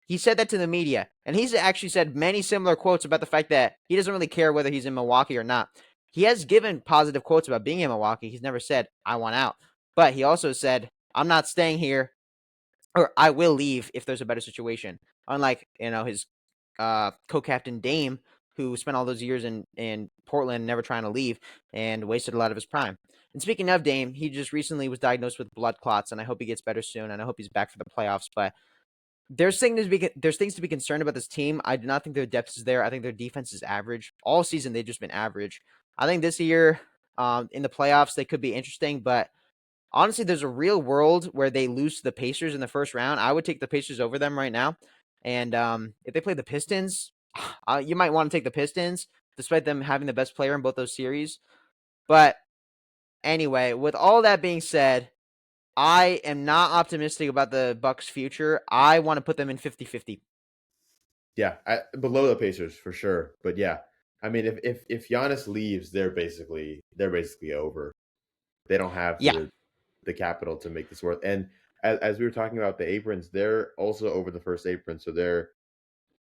He said that to the media, and he's actually said many similar quotes about the fact that he doesn't really care whether he's in Milwaukee or not. He has given positive quotes about being in Milwaukee. He's never said, I want out. But he also said, I'm not staying here, or I will leave if there's a better situation. Unlike, his co-captain Dame, who spent all those years in Portland never trying to leave and wasted a lot of his prime. And speaking of Dame, he just recently was diagnosed with blood clots, and I hope he gets better soon, and I hope he's back for the playoffs. But there's things to be concerned about this team. I do not think their depth is there. I think their defense is average. All season they've just been average. I think this year, in the playoffs, they could be interesting, but honestly, there's a real world where they lose to the Pacers in the first round. I would take the Pacers over them right now. And if they play the Pistons, you might want to take the Pistons, despite them having the best player in both those series. But anyway, with all that being said, I am not optimistic about the Bucks' future. I want to put them in 50-50. Yeah. Below the Pacers for sure. But yeah. I mean, if Giannis leaves, they're basically over. They don't have Yeah. the capital to make this worth. And as we were talking about the aprons, they're also over the first apron, so they're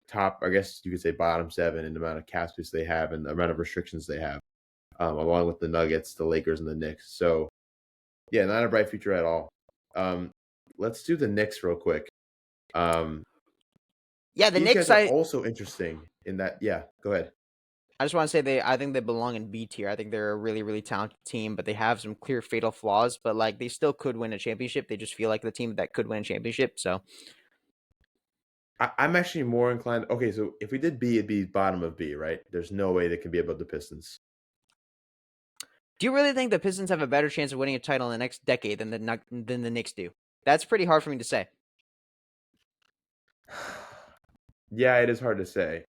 top. I guess you could say bottom 7 in the amount of cap space they have and the amount of restrictions they have, along with the Nuggets, the Lakers, and the Knicks. So yeah, not a bright future at all. Um, let's do the Knicks real quick. Um, Yeah, the these Knicks, guys are I also interesting in that. Yeah, go ahead. I just want to say I think they belong in B tier. I think they're a really, really talented team, but they have some clear fatal flaws. But like they still could win a championship. They just feel like the team that could win a championship. So I'm actually more inclined. Okay, so if we did B, it'd be bottom of B, right? There's no way they can be above the Pistons. do you really think the Pistons have a better chance of winning a title in the next decade than the Knicks do? That's pretty hard for me to say. Yeah, it is hard to say.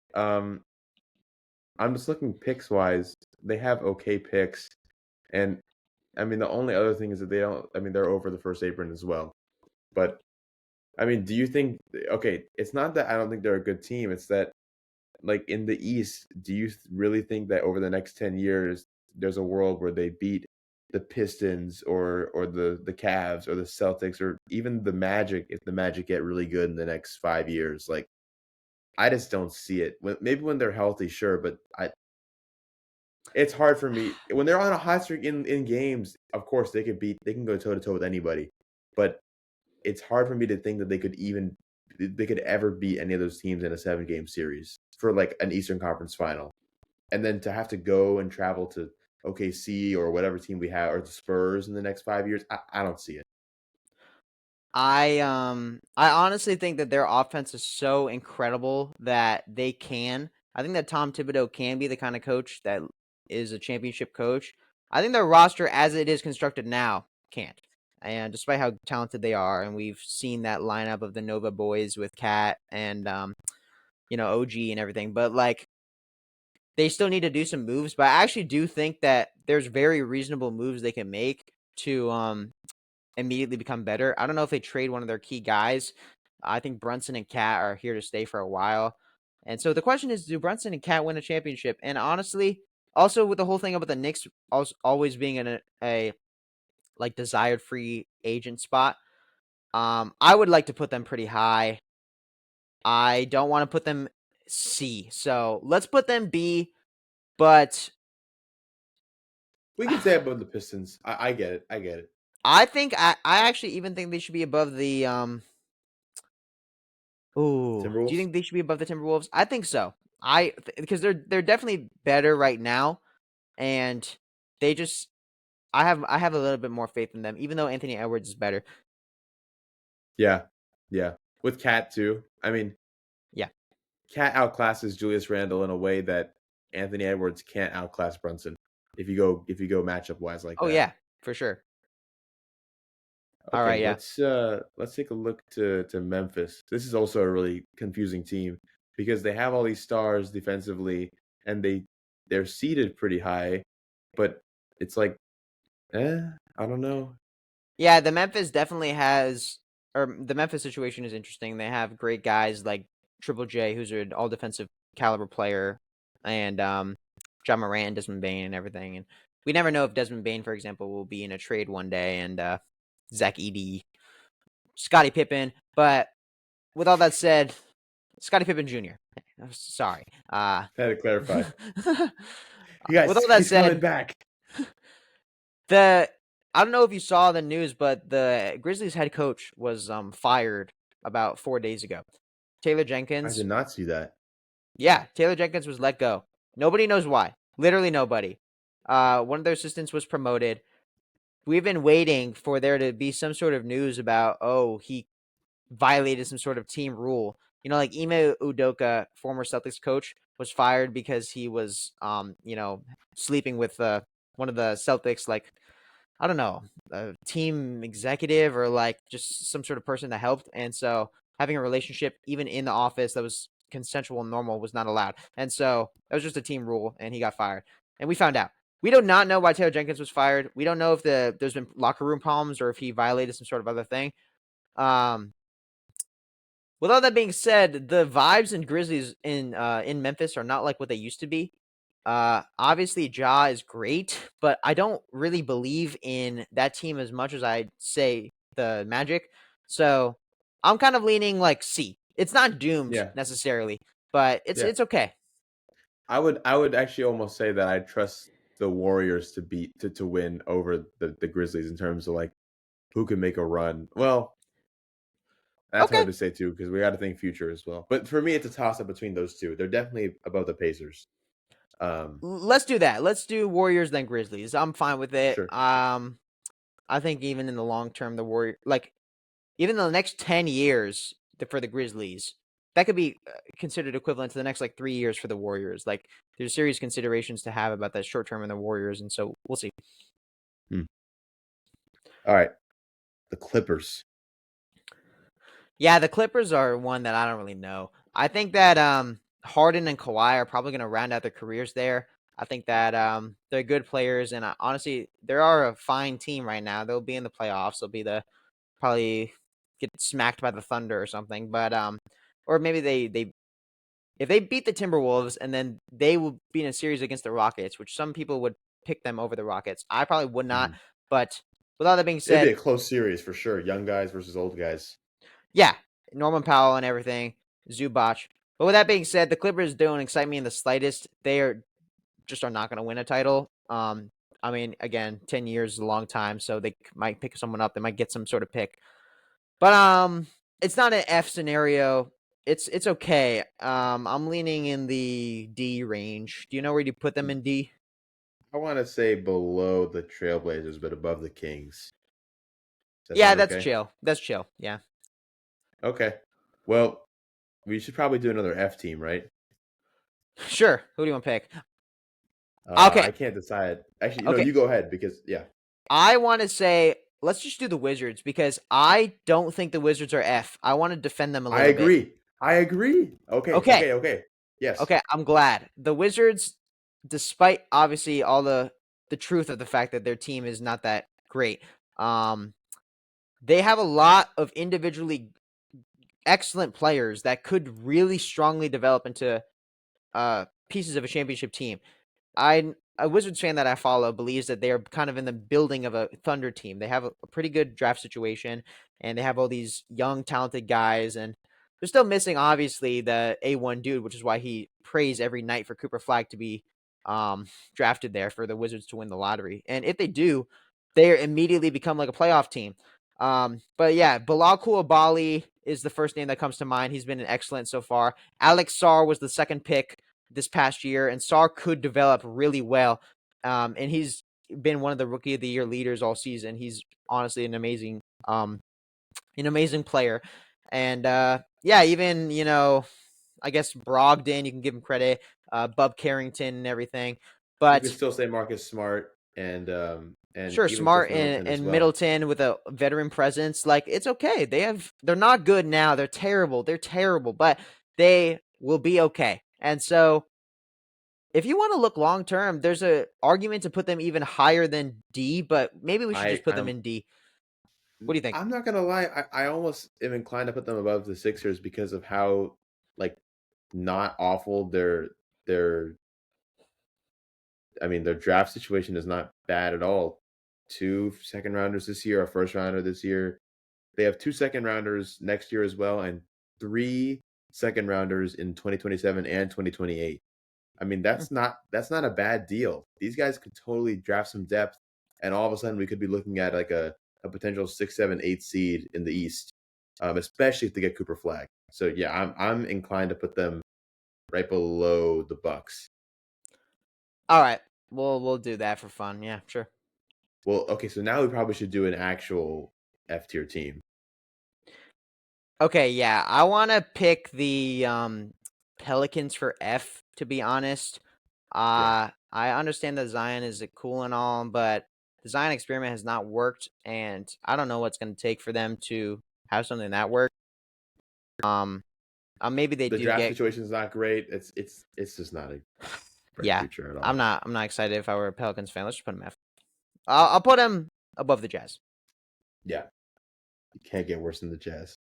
I'm just looking picks wise. They have okay picks, and I mean the only other thing is that they don't. I mean they're over the first apron as well. But I mean, do you think? Okay, it's not that I don't think they're a good team. It's that like in the East, do you really think that over the next 10 years there's a world where they beat the Pistons or the Cavs or the Celtics or even the Magic if the Magic get really good in the next 5 years? Like I just don't see it. Maybe when they're healthy, sure, but it's hard for me when they're on a hot streak in games. Of course, they can go toe to toe with anybody, but it's hard for me to think that they could ever beat any of those teams in a 7-game series for like an Eastern Conference final. And then to have to go and travel to OKC or whatever team we have or the Spurs in the next 5 years, I don't see it. I honestly think that their offense is so incredible that they can. I think that Tom Thibodeau can be the kind of coach that is a championship coach. I think their roster as it is constructed now can't. And despite how talented they are, and we've seen that lineup of the Nova boys with Cat and OG and everything, but like they still need to do some moves. But I actually do think that there's very reasonable moves they can make to immediately become better. I don't know if they trade one of their key guys. I think Brunson and Cat are here to stay for a while. And so the question is, do Brunson and Cat win a championship? And honestly, also with the whole thing about the Knicks always being in a like desired free agent spot, I would like to put them pretty high. I don't want to put them C. So let's put them B, but We can say above the Pistons. I get it. I get it. I actually even think they should be above the Ooh, do you Timberwolves. think they should be above the Timberwolves? I think so. Because they're definitely better right now, and they just I have a little bit more faith in them, even though Anthony Edwards is better. Yeah, yeah. With Cat too. I mean, Yeah. Cat outclasses Julius Randle in a way that Anthony Edwards can't outclass Brunson. If you go matchup wise like Oh that. yeah, for sure. All Okay, right, yeah. let's take a look to Memphis. This is also a really confusing team because they have all these stars defensively and they're seated pretty high, but it's like, I don't know. Yeah, the Memphis definitely has or the Memphis situation is interesting. They have great guys like Triple J, who's an all defensive caliber player, and John Morant, Desmond Bain, and everything. And we never know if Desmond Bain, for example, will be in a trade one day, and Zach Edey, Scottie Pippen. But with all that said, Scottie Pippen Jr. Sorry. Had to clarify. You With guys, all that he's coming said, back. the I don't know if you saw the news, but the Grizzlies head coach was fired about 4 days ago. Taylor I did Jenkins. not see that. Yeah, Taylor Jenkins was let go. Nobody knows why. Literally nobody. One of their assistants was promoted. We've been waiting for there to be some sort of news about, oh, he violated some sort of team rule. Like Ime Udoka, former Celtics coach, was fired because he was, sleeping with one of the Celtics, like, I don't know, a team executive or like just some sort of person that helped. And so having a relationship, even in the office that was consensual and normal, was not allowed. And so that was just a team rule, and he got fired. And we found out. We do not know why Taylor Jenkins was fired. We don't know if there's been locker room problems or if he violated some sort of other thing. Um, with all that being said, the vibes in Grizzlies in Memphis are not like what they used to be. Obviously Ja is great, but I don't really believe in that team as much as I say the Magic. So I'm kind of leaning like C. It's not doomed Yeah, necessarily, but it's yeah. it's okay. I would actually almost say that I trust the Warriors to win over the Grizzlies in terms of like who can make a run. Well, that's Okay. hard to say too because we got to think future as well. But for me, it's a toss up between those two. They're definitely above the Pacers. Let's do that. Let's do Warriors then Grizzlies. I'm fine with it. Sure. I think even in the long term, the Warrior like even the next 10 years for the Grizzlies, that could be considered equivalent to the next like 3 years for the Warriors. Like there's serious considerations to have about that short term in the Warriors, and so we'll see. Hmm. All right, the Clippers. Yeah, the Clippers are one that I don't really know. I think that Harden and Kawhi are probably going to round out their careers there. I think that they're good players, and honestly, they are a fine team right now. They'll be in the playoffs. They'll be the probably get smacked by the Thunder or something, but or maybe they if they beat the Timberwolves and then they will be in a series against the Rockets, which some people would pick them over the Rockets. I probably would not, Mhm. but with all that being It'd be a said, close series for sure. Young guys versus old guys. yeah, Norman Powell and everything, Zubac. But with that being said, the Clippers don't excite me in the slightest. They are just are not going to win a title. I mean, again, 10 years is a long time, so they might pick someone up. They might get some sort of pick. But it's not an F scenario. It's okay. I'm leaning in the D range. Do you know where you put them in D? I want to say below the Trailblazers, but above the Kings. Does that Yeah, sound that's okay? chill. That's chill. Yeah. Okay. Well, we should probably do another F team, right? Sure. Who do you want to pick? Okay. I can't decide. Actually, no, Okay. you go ahead because yeah, I want to say let's just do the Wizards because I don't think the Wizards are F. I want to defend them a I little bit. agree. I agree. Okay, Okay. okay, okay. Yes, Okay, I'm glad. The Wizards, despite obviously all the truth of the fact that their team is not that great, um, they have a lot of individually excellent players that could really strongly develop into pieces of a championship team. A Wizards fan that I follow believes that they are kind of in the building of a Thunder team. They have a pretty good draft situation, and they have all these young, talented guys, and they're still missing obviously the A1 dude, which is why he prays every night for Cooper Flag to be drafted there for the Wizards to win the lottery. And if they do, they immediately become like a playoff team. But yeah, Bilal Koulibaly is the first name that comes to mind. He's been an excellent so far. Alex Sarr was the second pick this past year, and Sarr could develop really well. And he's been one of the Rookie of the Year leaders all season. He's honestly an amazing player. And yeah, even I guess Brogdon, you can give him credit, Bub Carrington and everything. you could But still say Marcus Smart and sure, even Chris Smart Middleton as and well. Middleton with a veteran presence, like it's okay. They're not good now. They're terrible. They're terrible, but they will be okay. And so if you want to look long term, there's a argument to put them even higher than D, but maybe we should I just put them I'm in D. What do you think? I'm not gonna lie. I almost am inclined to put them above the Sixers because of how like not awful their I mean their draft situation is not bad at all. Two second rounders this year, a first rounder this year. They have two second rounders next year as well, and three second rounders in 2027 and 2028. I mean, Hmm. that's not a bad deal. These guys could totally draft some depth, and all of a sudden we could be looking at like a potential 6, 7, 8 seed in the East, especially if they get Cooper Flag. So yeah, I'm inclined to put them right below the Bucks. All right, we'll do that for fun. Yeah, sure. Well, okay, so now we probably should do an actual F tier team. Okay, yeah, I want to pick the Pelicans for F. To be honest, Yeah, I understand that Zion is cool and all, but the Zion experiment has not worked, and I don't know what's going to take for them to have something that works. Um, maybe they the do draft get. situation is not great. It's just not a bright Yeah, future at I'm all. not. I'm not excited if I were a Pelicans fan. Let's just put him F. I'll put him above the Jazz. Yeah, you can't get worse than the Jazz.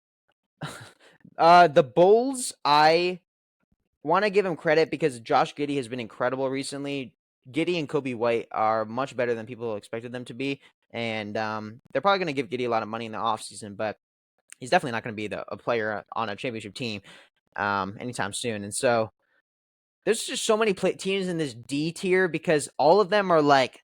The Bulls, I want to give him credit because Josh Giddey has been incredible recently. Giddey and Kobe White are much better than people expected them to be, and they're probably going to give Giddey a lot of money in the offseason, but he's definitely not going to be a player on a championship team anytime soon. And so there's just so many teams in this D tier because all of them are like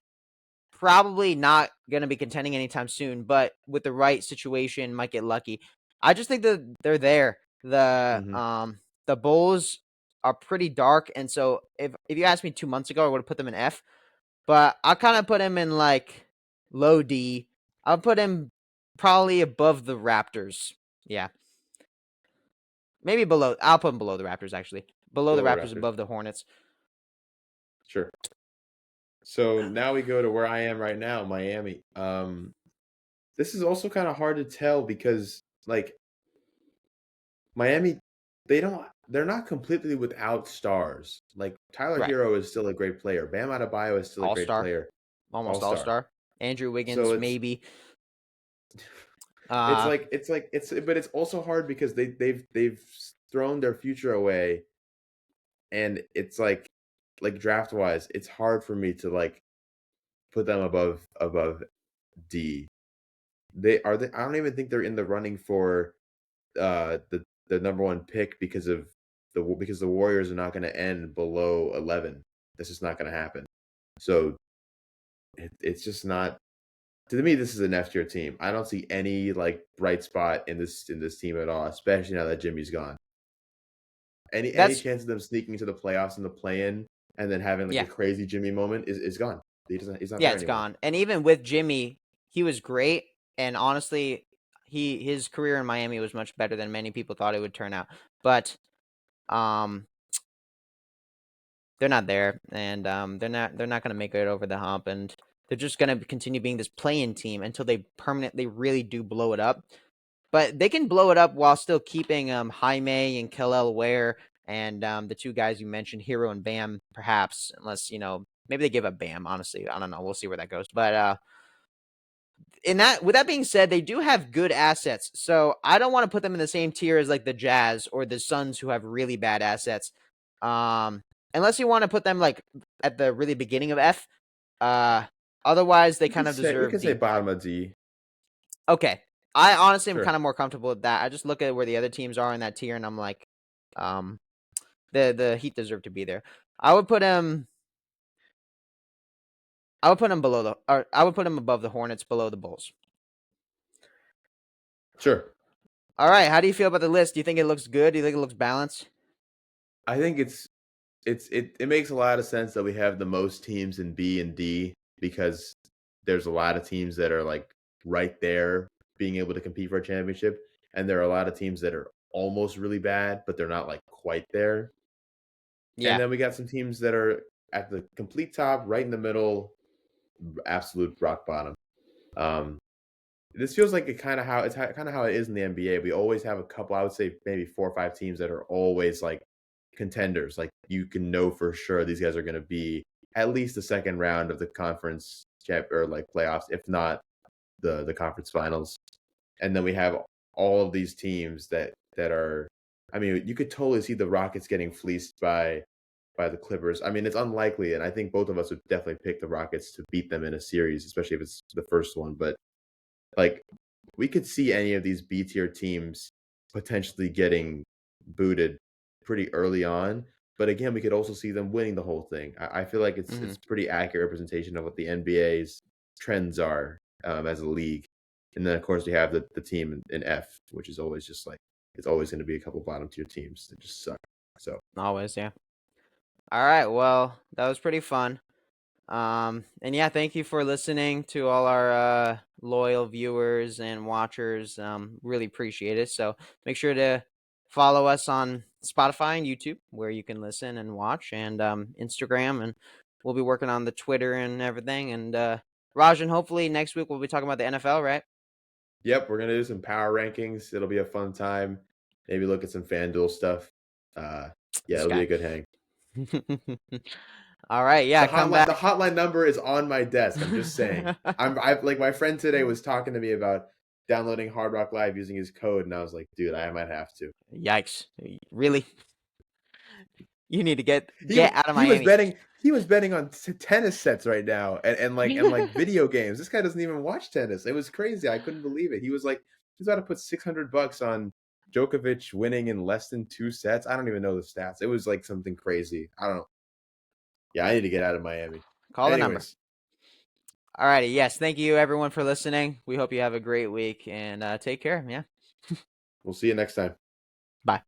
probably not going to be contending anytime soon, but with the right situation, might get lucky. I just think that they're there. Hmm. The Bulls are pretty dark, and so if you asked me 2 months ago, I would have put them in F, but I kind of put him in like low D. I'll put him probably above the Raptors. Yeah, maybe below. I'll put him below the Raptors actually. Below the Below the Raptors, Raptors, above the Hornets. sure. So now we go to where I am right now, Miami. This is also kind of hard to tell because like Miami, they're not completely without stars. Like Tyler Right, Hero is still a great player. Bam Adebayo is still a All great Star, player, all almost All star. Star. Andrew So Wiggins, maybe. it's Uh, like but it's also hard because they've thrown their future away, and it's like draft wise, it's hard for me to like put them above D. They I don't even think they're in the running for the number one pick because the Warriors are not going to end below 11. That's just not going to happen. So it's just not. To me, this is an F tier team. I don't see any like bright spot in this team at all, especially now that Jimmy's gone. Any That's chance of them sneaking to the playoffs and the play-in and then having like yeah. a crazy Jimmy moment is gone. He's not Yeah, there it's anymore. gone. And even with Jimmy, he was great. And honestly, his career in Miami was much better than many people thought it would turn out. But um, they're not there, and they're not going to make it over the hump, and they're just going to continue being this play-in team until they permanently really do blow it up. But they can blow it up while still keeping Jaime and Kel'el Ware and the two guys you mentioned, Hero and Bam, perhaps, unless maybe they give up Bam. Honestly, I don't know. We'll see where that goes. But with that being said, they do have good assets. So I don't want to put them in the same tier as like the Jazz or the Suns, who have really bad assets. Um, unless you want to put them like at the really beginning of F. Uh, otherwise they kind of We deserve could say the bottom of D. okay. I honestly am Sure. kind of more comfortable with that. I just look at where the other teams are in that tier, and I'm like, um, the Heat deserve to be there. I would put him. I would put him below or I would put him above the Hornets, below the Bulls. Sure. All right. How do you feel about the list? Do you think it looks good? Do you think it looks balanced? I think it makes a lot of sense that we have the most teams in B and D because there's a lot of teams that are like right there being able to compete for a championship, and there are a lot of teams that are almost really bad, but they're not like quite there. And Yeah. then we got some teams that are at the complete top, right in the middle, absolute rock bottom. Um, this feels like it's kind of how it is in the NBA. We always have a couple, I would say maybe 4 or 5 teams that are always like contenders. Like you can know for sure these guys are going to be at least the second round of the conference champ or like playoffs, if not the conference finals. And then we have all of these teams that are. I mean, you could totally see the Rockets getting fleeced by the Clippers. I mean, it's unlikely, and I think both of us would definitely pick the Rockets to beat them in a series, especially if it's the first one. But like, we could see any of these B tier teams potentially getting booted pretty early on. But again, we could also see them winning the whole thing. I feel like Mm-hmm. it's pretty accurate representation of what the NBA's trends are as a league. And then of course we have the team in F, which is always just like it's always going to be a couple bottom tier teams that just suck. So Always, yeah. All right. Well, that was pretty fun. And yeah, thank you for listening to all our loyal viewers and watchers. Really appreciate it. So make sure to follow us on Spotify and YouTube, where you can listen and watch, and Instagram, and we'll be working on the Twitter and everything. And Rajan, hopefully next week we'll be talking about the NFL, right? yep, we're gonna do some power rankings. It'll be a fun time. Maybe look at some FanDuel stuff. Uh, yeah, This it'll be guy. a good hang. All right, yeah, come The back. hotline number is on my desk. I'm just saying. I like my friend today was talking to me about downloading Hard Rock Live using his code, and I was like, dude, I might have to. Yikes! Really? You need to get He get out of he was Miami. betting he was betting on tennis sets right now and like video games. This guy doesn't even watch tennis. It was crazy. I couldn't believe it. He was like he's about to put $600 on Djokovic winning in less than 2 sets. I don't even know the stats. It was like something crazy. I don't know. Yeah, I need to get out of Miami. Call the number. Anyways, Alrighty, yes. Thank you everyone for listening. We hope you have a great week, and take care. Yeah. we'll see you next time. Bye.